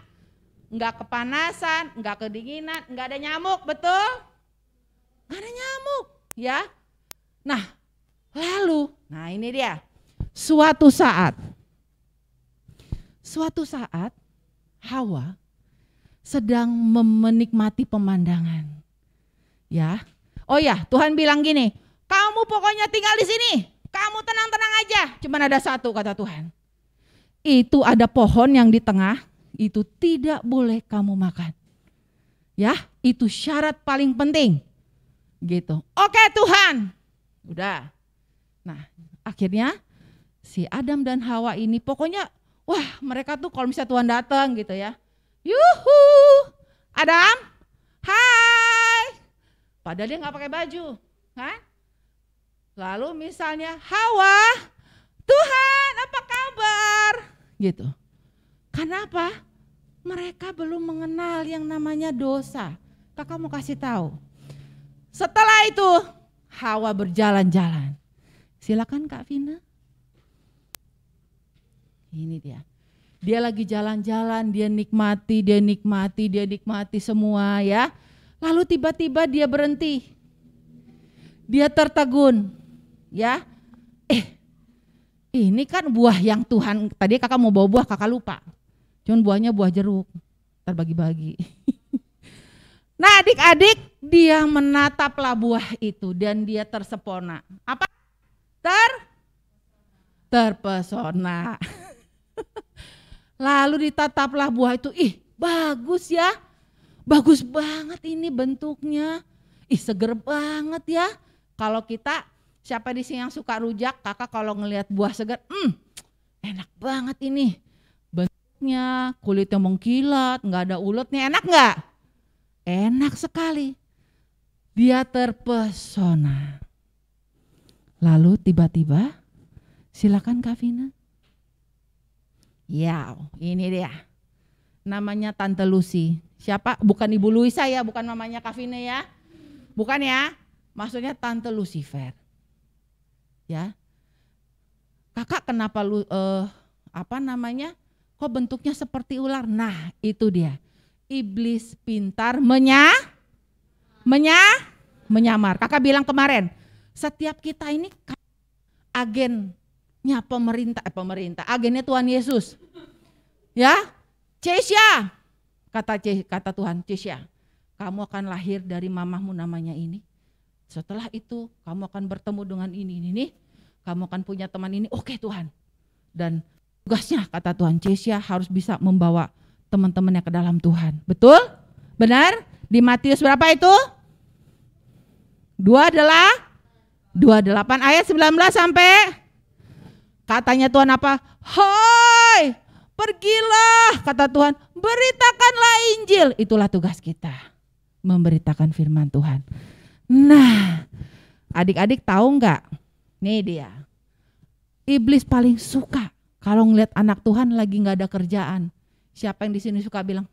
Enggak kepanasan, enggak kedinginan, enggak ada nyamuk, betul? Gak ada nyamuk ya. Nah Lalu, nah ini dia. Suatu saat Hawa sedang menikmati pemandangan. Ya. Oh ya, Tuhan bilang gini, kamu pokoknya tinggal di sini. Kamu tenang-tenang aja. Cuman ada satu kata Tuhan. Itu ada pohon yang di tengah, itu tidak boleh kamu makan. Ya, itu syarat paling penting. Gitu. Oke Tuhan. Udah. Nah, akhirnya si Adam dan Hawa ini pokoknya wah, mereka tuh kalau misalnya Tuhan datang gitu ya. Yuhu. Adam. Hai. Padahal dia nggak pakai baju, kan? Lalu misalnya Hawa, Tuhan apa kabar? Gitu. Kenapa? Mereka belum mengenal yang namanya dosa. Kakak mau kasih tahu. Setelah itu Hawa berjalan-jalan. Silakan Kak Vina. Ini dia. Dia lagi jalan-jalan, dia nikmati semua ya. Lalu tiba-tiba dia berhenti. Dia tertegun. Ya. Ini kan buah yang Tuhan, tadi kakak mau bawa buah kakak lupa. Cuman buahnya buah jeruk. Terbagi-bagi. Nah adik-adik, dia menataplah buah itu dan dia tersepona. Apa? Terpesona. Lalu ditataplah buah itu, bagus ya. Bagus banget ini bentuknya. Seger banget ya. Kalau kita, siapa di sini yang suka rujak, kakak kalau ngelihat buah segar, enak banget ini. Bentuknya, kulitnya mengkilat, nggak ada uletnya, enak nggak? Enak sekali. Dia terpesona. Lalu tiba-tiba, silakan Kak Vina. Ya, ini dia. Namanya Tante Lucy. Siapa? Bukan Ibu Luisa ya, bukan mamanya Kak Vina ya. Bukan ya. Maksudnya Tante Lucifer. Ya. Kakak kenapa kok bentuknya seperti ular? Nah, itu dia. Iblis pintar menyamar. Kakak bilang kemarin, setiap kita ini agennya pemerintah, agennya Tuhan Yesus. Ya, Cesya, kata Tuhan, Cesya, kamu akan lahir dari mamahmu namanya ini. Setelah itu kamu akan bertemu dengan ini, kamu akan punya teman ini. Oke Tuhan. Dan tugasnya kata Tuhan, Cesya harus bisa membawa teman-temannya ke dalam Tuhan. Betul? Benar? Di Matius berapa itu? 28 ayat 19 sampai katanya Tuhan apa? Hai, pergilah kata Tuhan, beritakanlah Injil. Itulah tugas kita, memberitakan firman Tuhan. Nah, adik-adik tahu nggak? Nih dia, iblis paling suka kalau ngeliat anak Tuhan lagi nggak ada kerjaan. Siapa yang di sini suka bilang,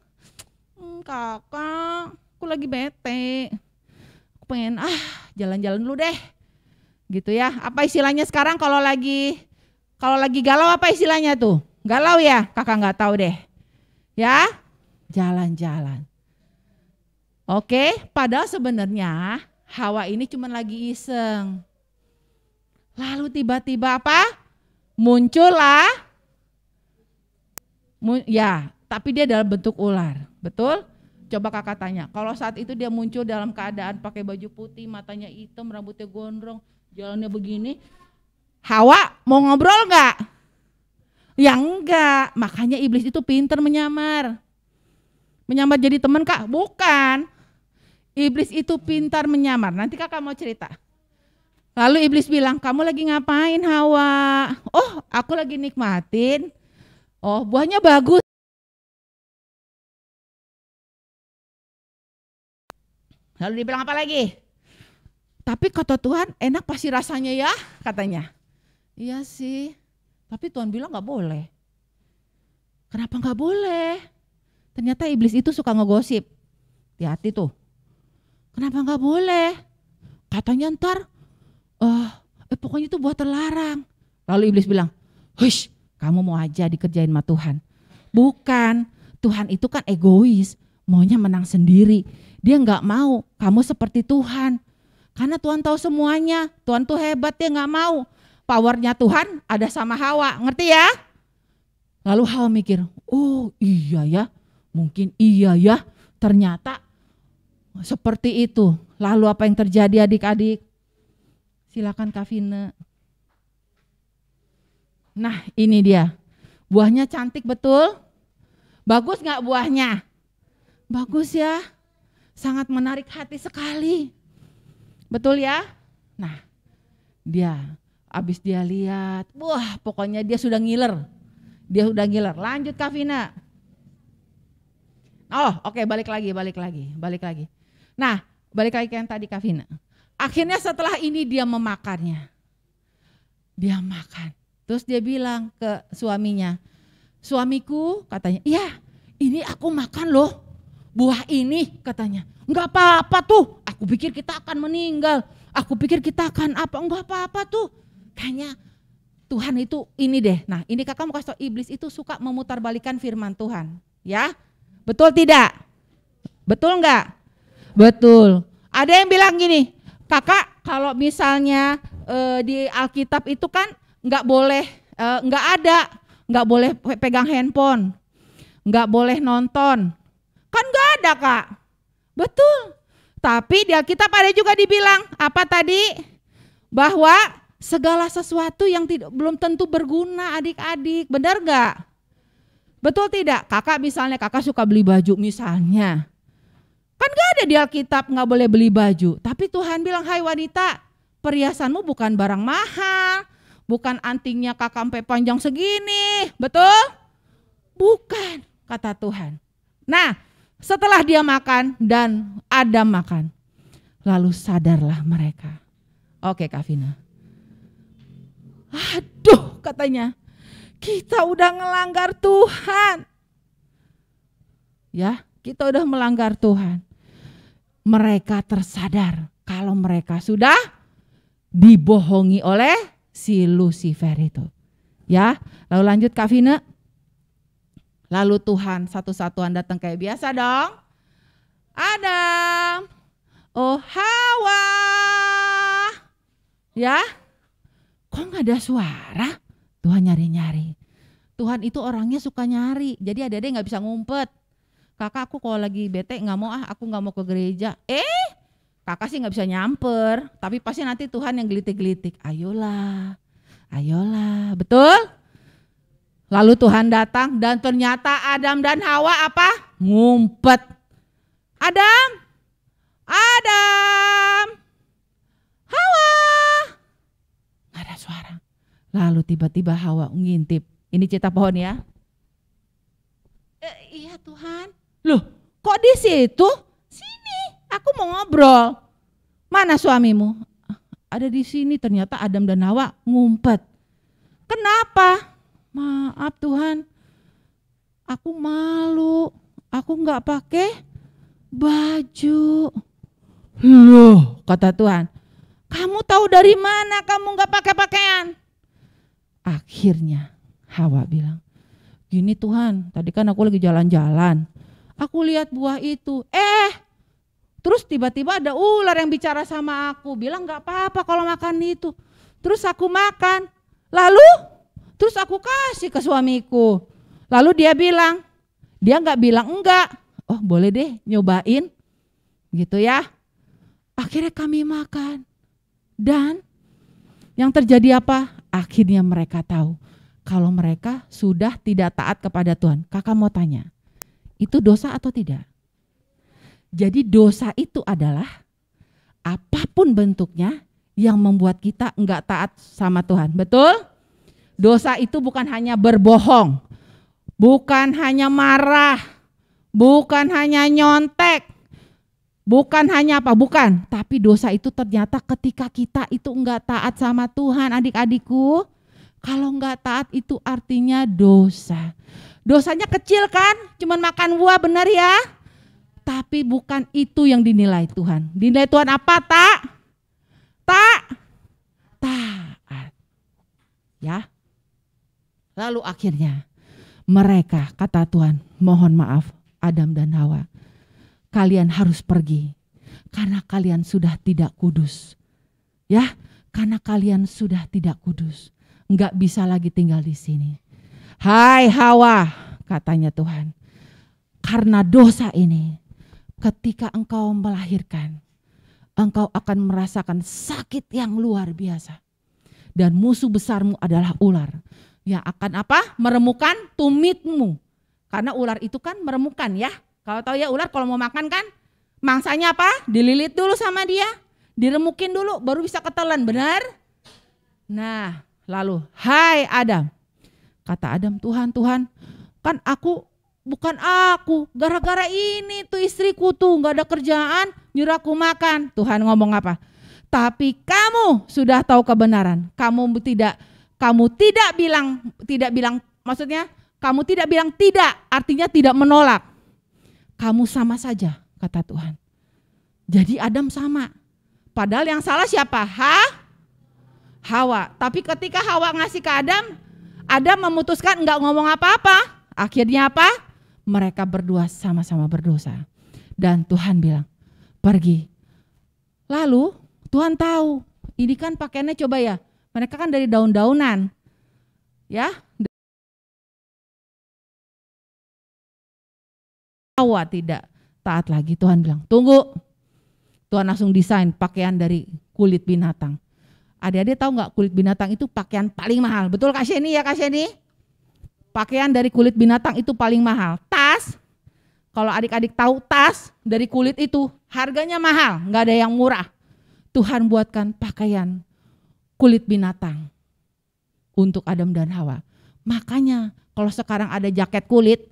kakak, aku lagi bete, aku pengen jalan-jalan dulu deh, gitu ya. Apa istilahnya sekarang kalau lagi galau apa istilahnya tuh? Galau ya? Kakak nggak tahu deh. Ya, jalan-jalan. Oke, padahal sebenarnya Hawa ini cuma lagi iseng. Lalu tiba-tiba apa? Muncullah. Ya, tapi dia dalam bentuk ular. Betul? Coba kakak tanya, kalau saat itu dia muncul dalam keadaan pakai baju putih, matanya hitam, rambutnya gondrong, jalannya begini, Hawa mau ngobrol nggak? Ya enggak, makanya iblis itu pintar menyamar. Menyamar jadi teman kak? Bukan. Iblis itu pintar menyamar, nanti kakak mau cerita. Lalu iblis bilang, kamu lagi ngapain Hawa? Oh, aku lagi nikmatin. Oh, buahnya bagus. Lalu dibilang apa lagi? Tapi kata Tuhan, enak pasti rasanya ya, katanya. Iya sih, tapi Tuhan bilang gak boleh. Kenapa gak boleh? Ternyata iblis itu suka ngegosip. Hati-hati tuh. Kenapa gak boleh? Katanya ntar, pokoknya itu buah terlarang. Lalu iblis bilang, hush, kamu mau aja dikerjain sama Tuhan. Bukan, Tuhan itu kan egois, maunya menang sendiri. Dia gak mau kamu seperti Tuhan. Karena Tuhan tahu semuanya. Tuhan tuh hebat, dia gak mau. Powernya Tuhan ada sama Hawa, ngerti ya? Lalu Hawa mikir, oh iya ya, mungkin iya ya. Ternyata seperti itu. Lalu apa yang terjadi adik-adik? Silakan Kak Vina. Nah ini dia. Buahnya cantik betul? Bagus gak buahnya? Bagus ya. Sangat menarik hati sekali. Betul ya? Nah abis dia lihat, wah pokoknya dia sudah ngiler. Dia udah ngiler. Lanjut Kak Vina. Oh oke, balik lagi. Nah balik lagi ke yang tadi Kak Vina. Akhirnya setelah ini dia memakannya. Dia makan. Terus dia bilang ke suaminya, suamiku katanya, iya ini aku makan loh buah ini katanya. Enggak apa-apa tuh, aku pikir kita akan meninggal, aku pikir kita akan apa, enggak apa-apa tuh. Kayaknya Tuhan itu ini deh. Nah ini kakak mau kasih tau, iblis itu suka memutarbalikan firman Tuhan. Ya, betul tidak? Betul enggak? Betul. Ada yang bilang gini, kakak kalau misalnya di Alkitab itu kan nggak boleh, nggak boleh pegang handphone, nggak boleh nonton, kan nggak ada kak, betul. Tapi di Alkitab ada juga dibilang apa tadi, bahwa segala sesuatu yang belum tentu berguna adik-adik, benar nggak? Betul tidak? Kakak misalnya kakak suka beli baju misalnya, kan nggak ada di Alkitab nggak boleh beli baju, tapi Tuhan bilang hai wanita, perhiasanmu bukan barang mahal. Bukan antingnya kakak sampai panjang segini, betul? Bukan, kata Tuhan. Nah, setelah dia makan dan Adam makan, lalu sadarlah mereka. Oke Kak Vina. Aduh katanya, kita udah ngelanggar Tuhan. Ya, kita udah melanggar Tuhan. Mereka tersadar kalau mereka sudah dibohongi oleh si Lucifer itu. Ya, lalu lanjut Kak Vina. Lalu Tuhan satu-satuan datang kayak biasa dong. Adam, oh Hawa. Ya, kok gak ada suara? Tuhan nyari-nyari. Tuhan itu orangnya suka nyari, jadi adik-adik gak bisa ngumpet. Kakak aku kalau lagi bete gak mau aku gak mau ke gereja. Kakak sih gak bisa nyamper, tapi pasti nanti Tuhan yang gelitik-gelitik. Ayolah, betul? Lalu Tuhan datang dan ternyata Adam dan Hawa apa? Ngumpet. Adam, Hawa. Gak ada suara. Lalu tiba-tiba Hawa ngintip. Ini cerita pohon ya. Iya Tuhan. Loh, kok di situ? Aku mau ngobrol. Mana suamimu? Ada di sini. Ternyata Adam dan Hawa ngumpet. Kenapa? Maaf Tuhan, aku malu. Aku nggak pakai baju. Loh, kata Tuhan. Kamu tahu dari mana kamu nggak pakai pakaian? Akhirnya Hawa bilang, gini Tuhan, tadi kan aku lagi jalan-jalan. Aku lihat buah itu. Terus tiba-tiba ada ular yang bicara sama aku, bilang gak apa-apa kalau makan itu. Terus aku makan, lalu terus aku kasih ke suamiku. Lalu dia gak bilang enggak. Oh boleh deh nyobain, gitu ya. Akhirnya kami makan. Dan yang terjadi apa? Akhirnya mereka tahu kalau mereka sudah tidak taat kepada Tuhan. Kakak mau tanya, itu dosa atau tidak? Jadi dosa itu adalah apapun bentuknya yang membuat kita enggak taat sama Tuhan. Betul? Dosa itu bukan hanya berbohong, bukan hanya marah, bukan hanya nyontek, bukan hanya apa, bukan. Tapi dosa itu ternyata ketika kita itu enggak taat sama Tuhan, adik-adikku. Kalau enggak taat itu artinya dosa. Dosanya kecil kan? Cuman makan buah, benar ya? Tapi bukan itu yang dinilai Tuhan. Dinilai Tuhan apa? Taat. Ya. Lalu akhirnya mereka, kata Tuhan, mohon maaf Adam dan Hawa, kalian harus pergi. karena kalian sudah tidak kudus. Ya, karena kalian sudah tidak kudus. Enggak bisa lagi tinggal di sini. Hai Hawa, katanya Tuhan. Karena dosa ini, ketika engkau melahirkan, engkau akan merasakan sakit yang luar biasa. Dan musuh besarmu adalah ular. Yang akan apa? Meremukan tumitmu. Karena ular itu kan meremukan ya. Kalau tahu ya ular kalau mau makan kan, mangsanya apa? Dililit dulu sama dia. Diremukin dulu baru bisa ketelan, benar? Nah, lalu, hai Adam. Kata Adam, Tuhan, kan bukan aku. Gara-gara ini tuh istriku tuh gak ada kerjaan, nyuruh aku makan. Tuhan ngomong apa? Tapi kamu sudah tahu kebenaran. Kamu tidak bilang, maksudnya kamu tidak bilang tidak, artinya tidak menolak. Kamu sama saja, kata Tuhan. Jadi Adam sama. Padahal yang salah siapa? Hawa. Tapi ketika Hawa ngasih ke Adam memutuskan enggak ngomong apa-apa. Akhirnya apa? Mereka berdua sama-sama berdosa. Dan Tuhan bilang, pergi. Lalu Tuhan tahu, ini kan pakaiannya coba ya. Mereka kan dari daun-daunan. Ya. Hawa tidak taat lagi. Tuhan bilang, tunggu. Tuhan langsung desain pakaian dari kulit binatang. Adik-adik tahu nggak kulit binatang itu pakaian paling mahal? Betul Kak Sheni ya Kak Sheni? Pakaian dari kulit binatang itu paling mahal. Tas, kalau adik-adik tahu tas dari kulit itu harganya mahal, nggak ada yang murah. Tuhan buatkan pakaian kulit binatang untuk Adam dan Hawa. Makanya kalau sekarang ada jaket kulit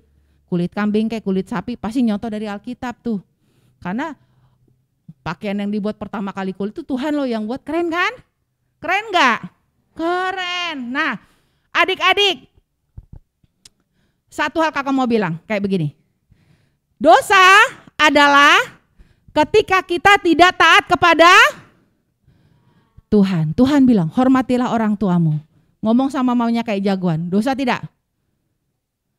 kambing kayak kulit sapi pasti nyontoh dari Alkitab tuh. Karena pakaian yang dibuat pertama kali kulit itu Tuhan loh yang buat, keren kan? Keren gak? Keren. Nah adik-adik, satu hal kakak mau bilang kayak begini. Dosa adalah ketika kita tidak taat kepada Tuhan. Tuhan bilang hormatilah orang tuamu. Ngomong sama mamanya kayak jagoan. Dosa tidak?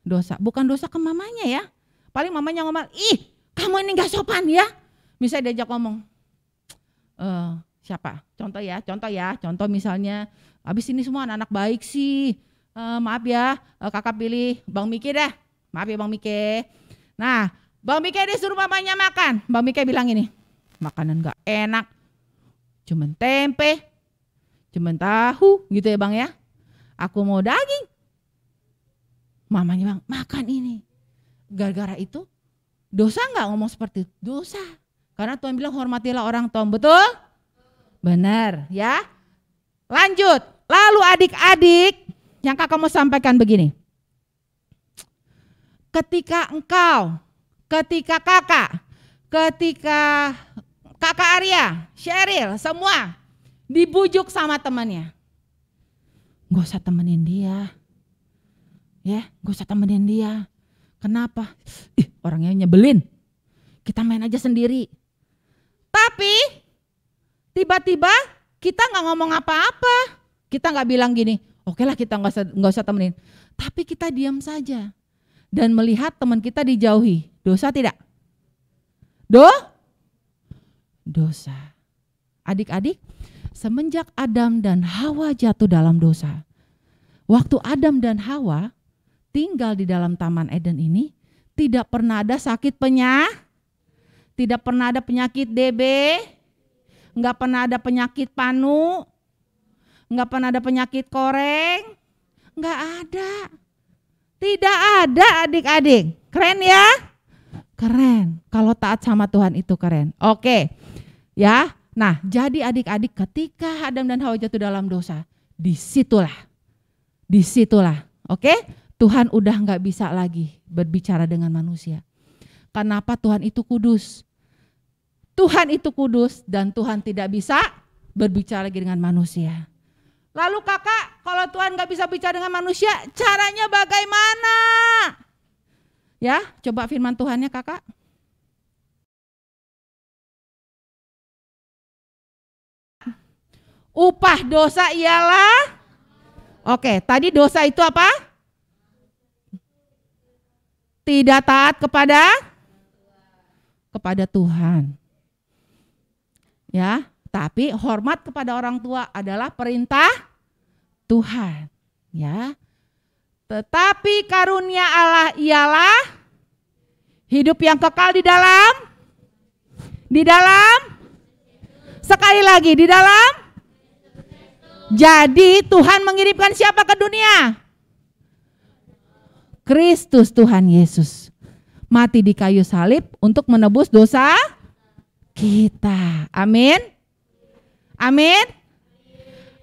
Dosa. Bukan dosa ke mamanya ya. Paling mamanya ngomong, ih kamu ini gak sopan ya. Misalnya diajak ngomong, siapa? Contoh misalnya, habis ini semua anak-anak baik sih. Maaf ya, kakak pilih Bang Miki dah. Maaf ya Bang Miki. Nah, Bang Miki disuruh mamanya makan. Bang Miki bilang ini, makanan gak enak. Cuman tempe, cuman tahu gitu ya Bang ya. Aku mau daging. Mamanya Bang, makan ini. Gara-gara itu, dosa gak ngomong seperti itu? Dosa. Karena Tuhan bilang hormatilah orang tua, betul? Benar ya. Lanjut. Lalu adik-adik, yang kakak mau sampaikan begini. Ketika kakak Arya, Sheryl, semua dibujuk sama temannya. Gak usah temenin dia. Ya, gak usah temenin dia. Kenapa? Orangnya nyebelin. Kita main aja sendiri. Tapi tiba-tiba kita gak ngomong apa-apa. Kita gak bilang gini, oke lah kita gak usah temenin. Tapi kita diam saja. Dan melihat teman kita dijauhi. Dosa tidak? Dosa. Adik-adik, semenjak Adam dan Hawa jatuh dalam dosa. Waktu Adam dan Hawa tinggal di dalam Taman Eden ini, tidak pernah ada sakit tidak pernah ada penyakit DB, nggak pernah ada penyakit panu, nggak pernah ada penyakit koreng, nggak ada. Tidak ada adik-adik. Keren ya? Keren. Kalau taat sama Tuhan itu keren. Oke. Ya. Nah, jadi adik-adik ketika Adam dan Hawa jatuh dalam dosa, disitulah. Oke? Tuhan udah nggak bisa lagi berbicara dengan manusia. Kenapa? Tuhan itu kudus. Tuhan itu kudus dan Tuhan tidak bisa berbicara lagi dengan manusia. Lalu kakak, kalau Tuhan gak bisa bicara dengan manusia, caranya bagaimana? Ya, coba firman Tuhannya kakak. Upah dosa ialah, oke, tadi dosa itu apa? Tidak taat kepada Tuhan. Ya, tapi hormat kepada orang tua adalah perintah Tuhan, ya. Tetapi karunia Allah ialah hidup yang kekal di dalam sekali lagi di dalam. Jadi Tuhan mengirimkan siapa ke dunia? Kristus Tuhan Yesus mati di kayu salib untuk menebus dosa kita. Amin. Amin.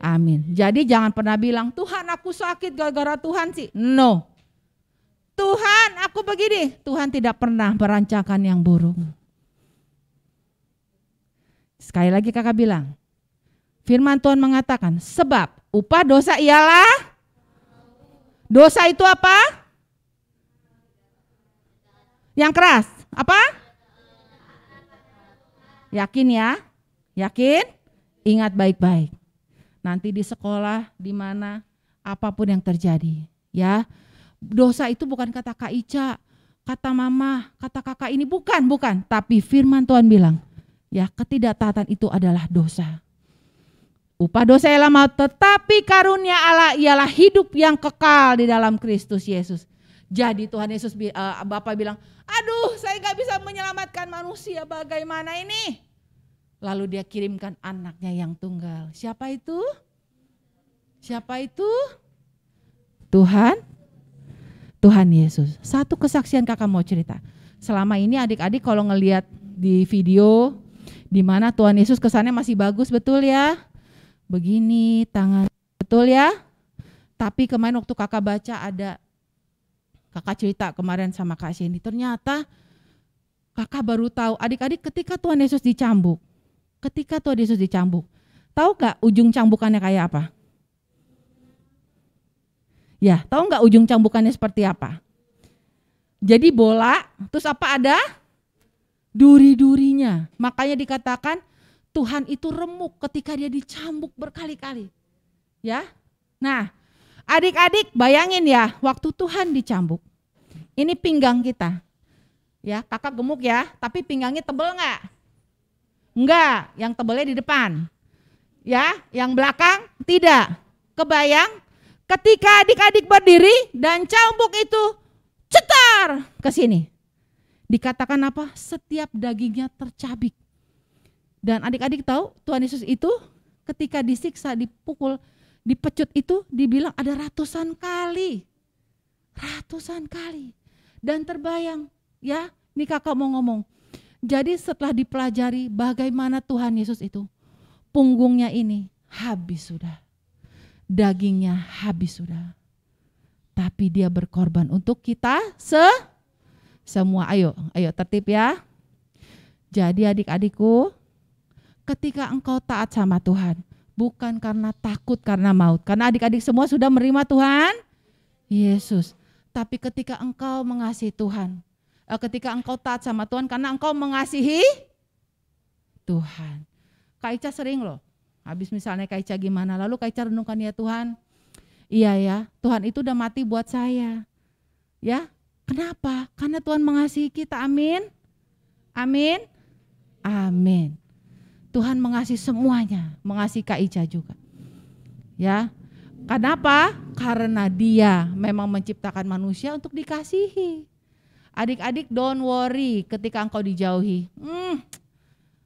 Amin. Jadi jangan pernah bilang, Tuhan aku sakit gara-gara Tuhan sih. No. Tuhan aku begini. Tuhan tidak pernah merancangkan yang buruk. Sekali lagi kakak bilang, firman Tuhan mengatakan, sebab upah dosa ialah, dosa itu apa? Yang keras, apa? Yakin ya? Yakin? Ingat baik-baik. Nanti di sekolah, di mana, apapun yang terjadi, ya. Dosa itu bukan kata Kak Ica, kata mama, kata kakak ini, bukan. Tapi firman Tuhan bilang, ya ketidaktaatan itu adalah dosa. Upah dosa ialah maut, tetapi karunia Allah ialah hidup yang kekal di dalam Kristus Yesus. Jadi Tuhan Yesus, Bapak bilang, aduh saya gak bisa menyelamatkan manusia, bagaimana ini? Lalu dia kirimkan anaknya yang tunggal. Siapa itu? Siapa itu? Tuhan Yesus. Satu kesaksian kakak mau cerita. Selama ini adik-adik kalau ngelihat di video, di mana Tuhan Yesus kesannya masih bagus, betul ya? Begini tangan, betul ya? Tapi kemarin waktu kakak baca ada, kakak cerita kemarin sama Kak Sheni, ternyata kakak baru tahu adik-adik ketika Tuhan Yesus dicambuk. Tahu gak ujung cambukannya kayak apa? Ya, tahu gak ujung cambukannya seperti apa? Jadi bola, terus apa ada? Duri-durinya. Makanya dikatakan Tuhan itu remuk ketika dia dicambuk berkali-kali. Ya. Nah, adik-adik bayangin ya, waktu Tuhan dicambuk. Ini pinggang kita. Ya, kakak gemuk ya, tapi pinggangnya tebel gak? Enggak, yang tebelnya di depan. Ya, yang belakang tidak. Kebayang ketika adik-adik berdiri dan cambuk itu cetar ke sini. Dikatakan apa? Setiap dagingnya tercabik. Dan adik-adik tahu Tuhan Yesus itu ketika disiksa, dipukul, dipecut itu dibilang ada ratusan kali. Dan terbayang, ya, ini kakak mau ngomong. Jadi setelah dipelajari bagaimana Tuhan Yesus itu, punggungnya ini habis sudah, dagingnya habis sudah. Tapi dia berkorban untuk kita semua. Ayo tertib ya. Jadi adik-adikku, ketika engkau taat sama Tuhan, bukan karena takut karena maut. Karena adik-adik semua sudah menerima Tuhan Yesus. Tapi ketika engkau mengasihi Tuhan, ketika engkau taat sama Tuhan karena engkau mengasihi Tuhan. Kak Ica sering loh, habis misalnya Kak Ica gimana, lalu Kak Ica renungkan, ya Tuhan, iya ya, Tuhan itu udah mati buat saya. Ya, kenapa? Karena Tuhan mengasihi kita, amin. Tuhan mengasihi semuanya, mengasihi Kak Ica juga. Ya, kenapa? Karena dia memang menciptakan manusia untuk dikasihi. Adik-adik don't worry ketika engkau dijauhi.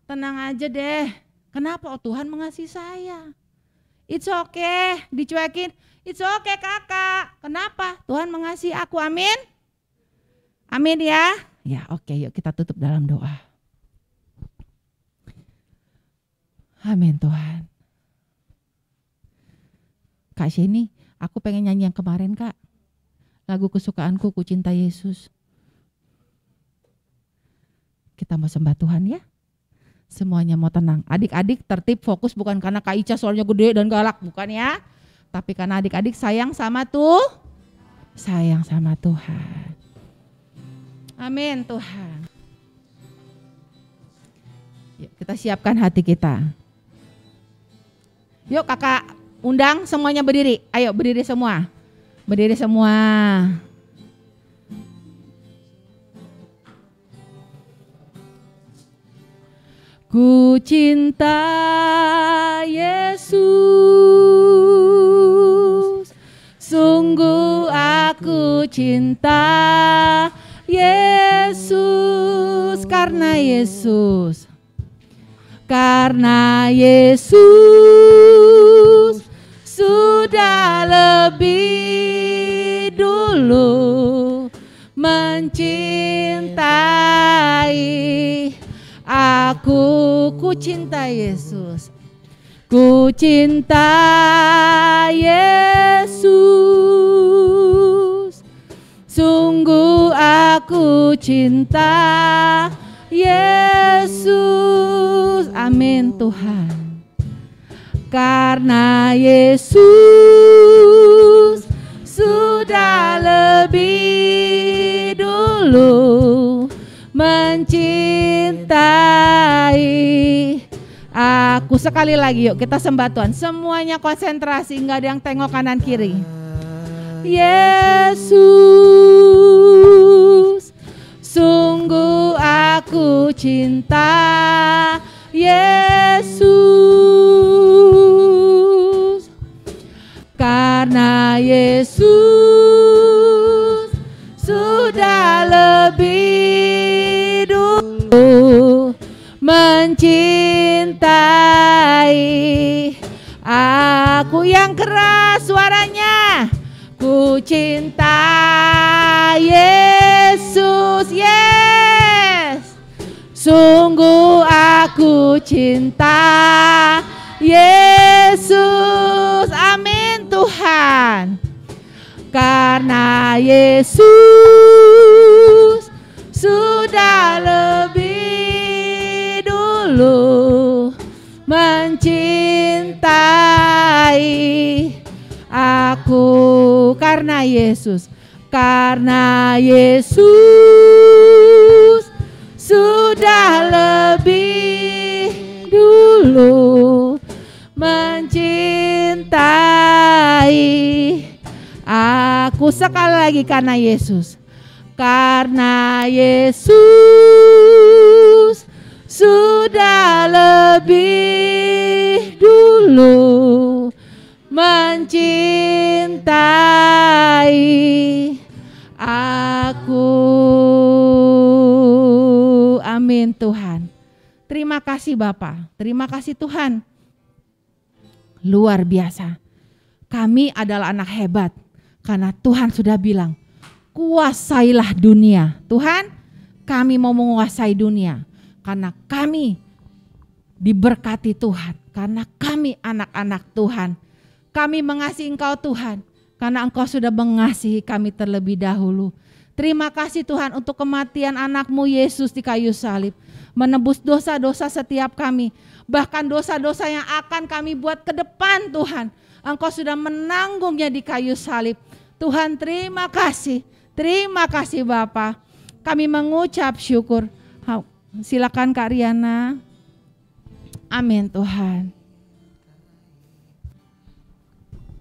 Tenang aja deh. Kenapa? Oh, Tuhan mengasihi saya. It's okay, dicuekin. It's okay kakak. Kenapa? Tuhan mengasihi aku, amin. Amin ya. Ya oke, yuk kita tutup dalam doa. Amin Tuhan. Kak Sheni, aku pengen nyanyi yang kemarin Kak. Lagu kesukaanku, Ku Cinta Yesus. Kita mau sembah Tuhan ya. Semuanya mau tenang. Adik-adik tertib, fokus, bukan karena Kak Ica soalnya gede dan galak, bukan ya. Tapi karena adik-adik sayang sama Tuhan. Amin Tuhan. Yuk kita siapkan hati kita. Yuk kakak undang semuanya berdiri. Ayo berdiri semua. Berdiri semua. Ku cinta Yesus, sungguh aku cinta Yesus, karena Yesus sudah lebih dulu mencintai aku. Ku cinta Yesus, ku cinta Yesus, sungguh aku cinta Yesus. Amin Tuhan. Karena Yesus sudah lebih dulu mencintai aku. Sekali lagi yuk kita sembah Tuhan. Semuanya konsentrasi, nggak ada yang tengok kanan kiri. Yesus, sungguh aku cinta Yesus, karena Yesus sudah lebih dulu mencintai aku. Yang keras suaranya. Ku cinta Yesus, yes. Sungguh aku cinta Yesus. Amin Tuhan. Karena Yesus sudah lebih dulu mencintai aku. Karena Yesus sudah lebih dulu mencintai aku. Sekali lagi, karena Yesus sudah lebih dulu mencintai aku. Amin Tuhan. Terima kasih Bapak, terima kasih Tuhan. Luar biasa. Kami adalah anak hebat karena Tuhan sudah bilang, kuasailah dunia. Tuhan, kami mau menguasai dunia karena kami diberkati Tuhan, karena kami anak-anak Tuhan. Kami mengasihi Engkau Tuhan, karena Engkau sudah mengasihi kami terlebih dahulu. Terima kasih Tuhan untuk kematian anak-Mu Yesus di kayu salib. Menebus dosa-dosa setiap kami. Bahkan dosa-dosa yang akan kami buat ke depan Tuhan. Engkau sudah menanggungnya di kayu salib. Tuhan terima kasih. Terima kasih Bapa. Kami mengucap syukur. Silakan Kak Riana. Amin Tuhan.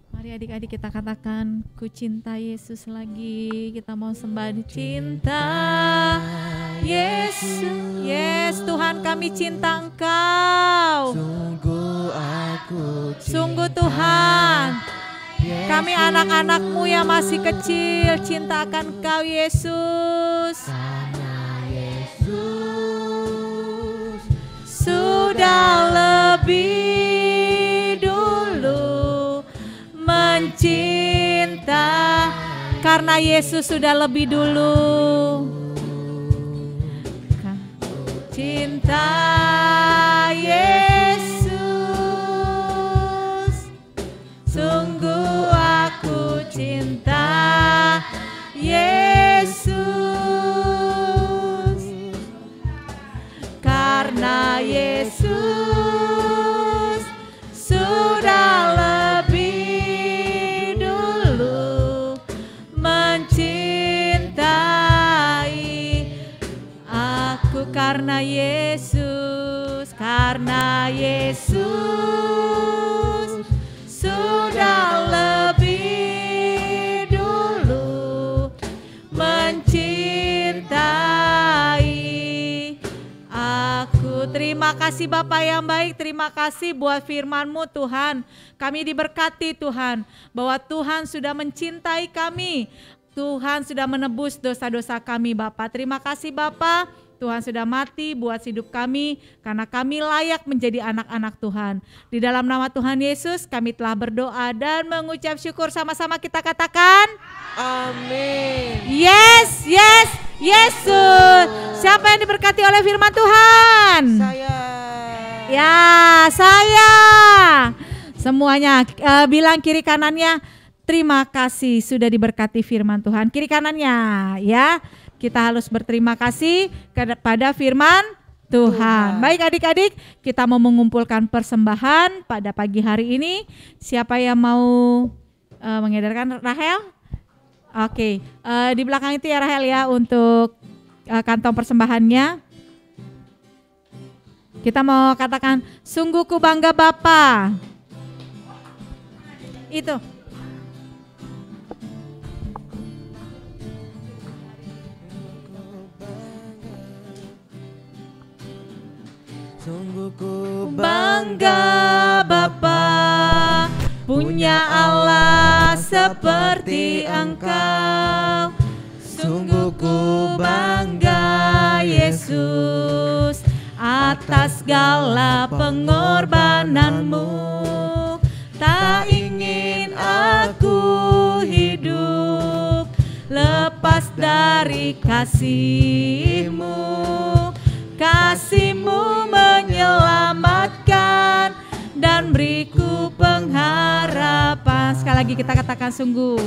Mari adik-adik kita katakan, ku cinta Yesus lagi. Kita mau sembah cinta Yesus. Yes, Tuhan kami cinta Engkau. Sungguh Tuhan, kami anak-anak-Mu yang masih kecil, cinta akan Engkau Yesus. Sudah lebih dulu mencinta, karena Yesus sudah lebih dulu. Cinta Yesus, sungguh aku cinta Yesus, karena Yesus sudah lebih dulu mencintai aku. Karena Yesus sudah lebih dulu mencintai aku. Terima kasih Bapa yang baik, terima kasih buat firman-Mu Tuhan. Kami diberkati Tuhan, bahwa Tuhan sudah mencintai kami. Tuhan sudah menebus dosa-dosa kami Bapa. Terima kasih Bapa, Tuhan sudah mati buat hidup kami, karena kami layak menjadi anak-anak Tuhan. Di dalam nama Tuhan Yesus kami telah berdoa dan mengucap syukur. Sama-sama kita katakan Amin. yes, yes, Yesus. Siapa yang diberkati oleh firman Tuhan? Saya. Ya, saya. Semuanya bilang kiri kanannya, terima kasih sudah diberkati firman Tuhan. Kiri kanannya ya, kita harus berterima kasih kepada firman Tuhan. Baik adik-adik, kita mau mengumpulkan persembahan pada pagi hari ini. Siapa yang mau mengedarkan? Rahel? Oke, di belakang itu ya Rahel ya, untuk kantong persembahannya. Kita mau katakan, sungguh ku bangga Bapa. Itu. Sungguh ku Bangga Bapa, punya Allah seperti Engkau. Sungguh ku bangga Yesus, atas segala pengorbananmu. Tak ingin aku hidup lepas dari kasih-Mu. Kasih-Mu menyelamatkan dan beriku pengharapan. Sekali lagi kita katakan sungguh.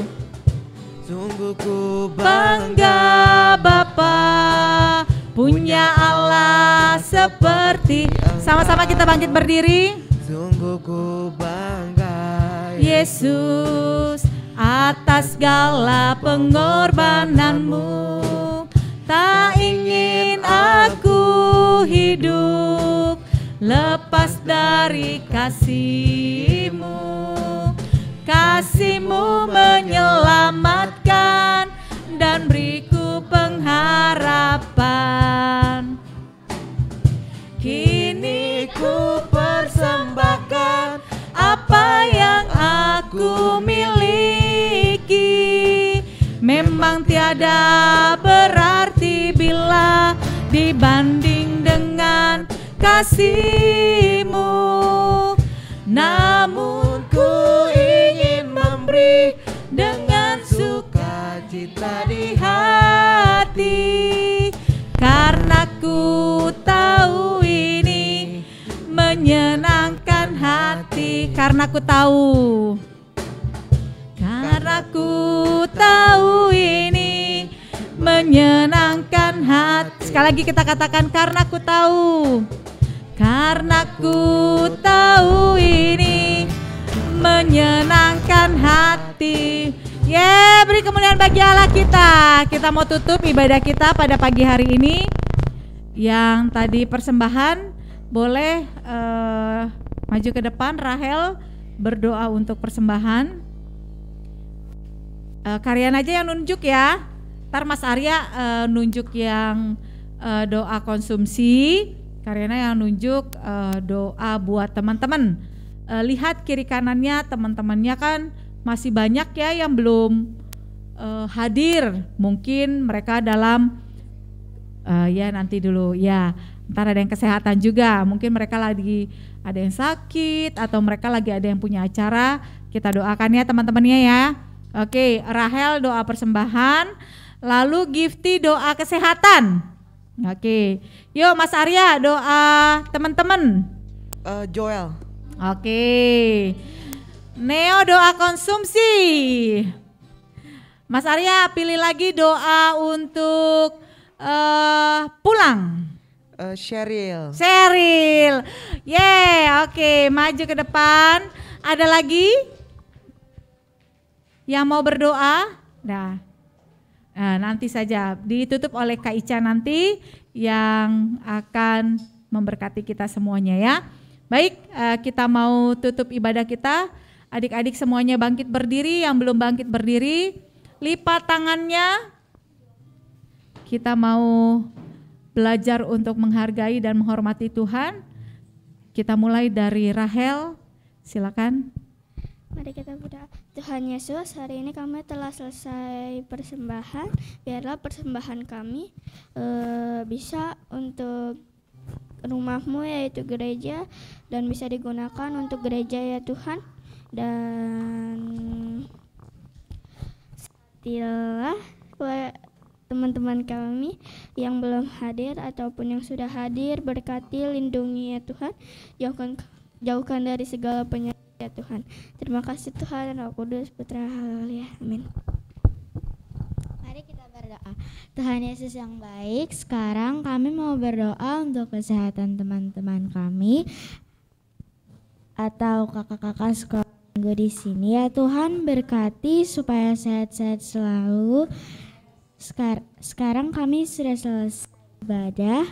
Sungguh ku Bangga Bapa, punya Allah seperti. Sama-sama kita bangkit berdiri. Sungguh ku bangga Yesus, atas segala pengorbananmu. Tak ingin aku hidup lepas dari kasih-Mu. Kasih-Mu menyelamatkan dan beriku pengharapan. Kini ku persembahkan apa yang aku miliki. Memang tiada berarti bila dibanding dengan kasih-Mu. Namun ku ingin memberi dengan sukacita di hati, karena ku tahu ini menyenangkan hati. Karena ku tahu ini menyenangkan hati. Sekali lagi kita katakan, karena ku tahu ini menyenangkan hati. Beri kemuliaan bagi Allah kita. Kita mau tutup ibadah kita pada pagi hari ini. Yang tadi persembahan boleh maju ke depan. Rahel berdoa untuk persembahan. Kalian aja yang nunjuk ya. Ntar Mas Arya nunjuk yang doa konsumsi, Karyana yang nunjuk doa buat teman-teman. Lihat kiri kanannya teman-temannya kan masih banyak ya yang belum hadir. Mungkin mereka dalam ya nanti dulu ya. Ntar ada yang kesehatan juga. Mungkin mereka lagi ada yang sakit atau mereka lagi ada yang punya acara. Kita doakan ya teman-temannya ya. Oke, Rahel doa persembahan, lalu Gifty doa kesehatan. Oke, yuk Mas Arya doa teman-teman. Joel. Oke, Neo doa konsumsi. Mas Arya pilih lagi doa untuk pulang. Sheryl. Oke, maju ke depan. Ada lagi yang mau berdoa? Nah, nanti saja ditutup oleh Kak Ica nanti yang akan memberkati kita semuanya ya. Baik, kita mau tutup ibadah kita. Adik-adik semuanya bangkit berdiri, yang belum bangkit berdiri, lipat tangannya. Kita mau belajar untuk menghargai dan menghormati Tuhan. Kita mulai dari Rahel, silakan. Mari kita berdoa. Tuhan Yesus, hari ini kami telah selesai persembahan. Biarlah persembahan kami bisa untuk rumah-Mu yaitu gereja, dan bisa digunakan untuk gereja ya Tuhan. Dan setialah teman-teman kami yang belum hadir ataupun yang sudah hadir, berkati, lindungi ya Tuhan. Jauhkan dari segala penyakit ya Tuhan. Terima kasih Tuhan, Roh Kudus, Putra, haleluya, amin. Mari kita berdoa. Tuhan Yesus yang baik, sekarang kami mau berdoa untuk kesehatan teman-teman kami atau kakak-kakak sekolah minggu di sini ya Tuhan. Berkati supaya sehat-sehat selalu. Sekarang kami sudah selesai ibadah.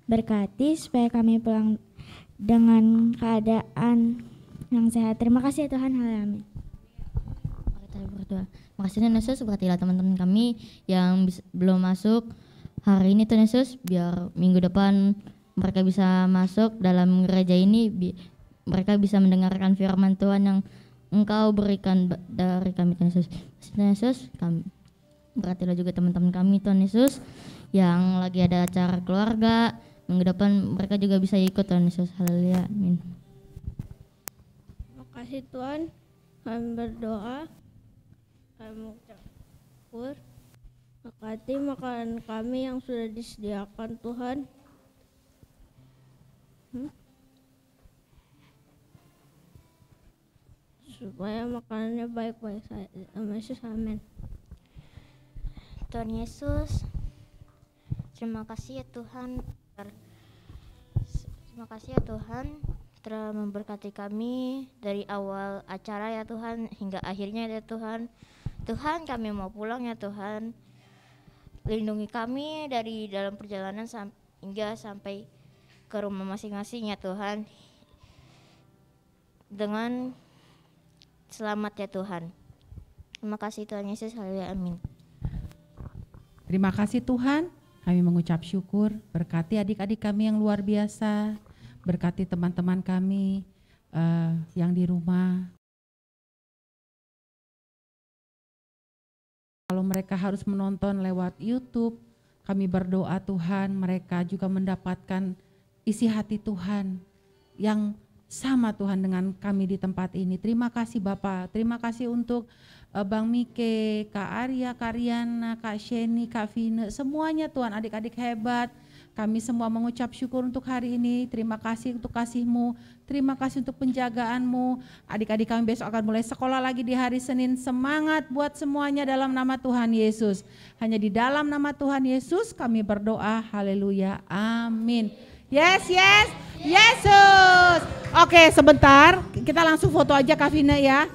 Berkati supaya kami pulang dengan keadaan yang sehat. Terima kasih ya Tuhan, amin. Kita berdoa. Makasih Tuhan Yesus, berkatilah teman-teman kami yang belum masuk hari ini Tuhan Yesus, biar minggu depan mereka bisa masuk dalam gereja ini, mereka bisa mendengarkan firman Tuhan yang Engkau berikan dari kami Tuhan Yesus. Tuhan Yesus, kami berkatilah juga teman-teman kami Tuhan Yesus yang lagi ada acara keluarga, minggu depan mereka juga bisa ikut Tuhan Yesus. Haleluya, amin. Terima kasih Tuhan, kami berdoa, kami mengucap syukur. Berkati makanan kami yang sudah disediakan Tuhan. Supaya makanannya baik-baik saja. Yesus, amin. Tuhan Yesus, terima kasih ya Tuhan. Terima kasih ya Tuhan telah memberkati kami dari awal acara ya Tuhan hingga akhirnya ya Tuhan. Tuhan, kami mau pulang ya Tuhan. Lindungi kami dari dalam perjalanan hingga sampai ke rumah masing-masing ya Tuhan. Dengan selamat ya Tuhan. Terima kasih Tuhan Yesus, haleluya, amin. Terima kasih Tuhan, kami mengucap syukur. Berkati adik-adik kami yang luar biasa. Berkati teman-teman kami yang di rumah. Kalau mereka harus menonton lewat YouTube, kami berdoa Tuhan, mereka juga mendapatkan isi hati Tuhan yang sama Tuhan dengan kami di tempat ini. Terima kasih Bapak, terima kasih untuk Bang Mike, Kak Arya, Kak Riana, Kak Sheni, Kak Vina, semuanya Tuhan, adik-adik hebat. Kami semua mengucap syukur untuk hari ini. Terima kasih untuk kasih-Mu, terima kasih untuk penjagaan-Mu. Adik-adik kami besok akan mulai sekolah lagi di hari Senin. Semangat buat semuanya dalam nama Tuhan Yesus. Hanya di dalam nama Tuhan Yesus kami berdoa. Haleluya, amin. Yes, yes, Yesus. Oke, sebentar, kita langsung foto aja Kak Vina ya.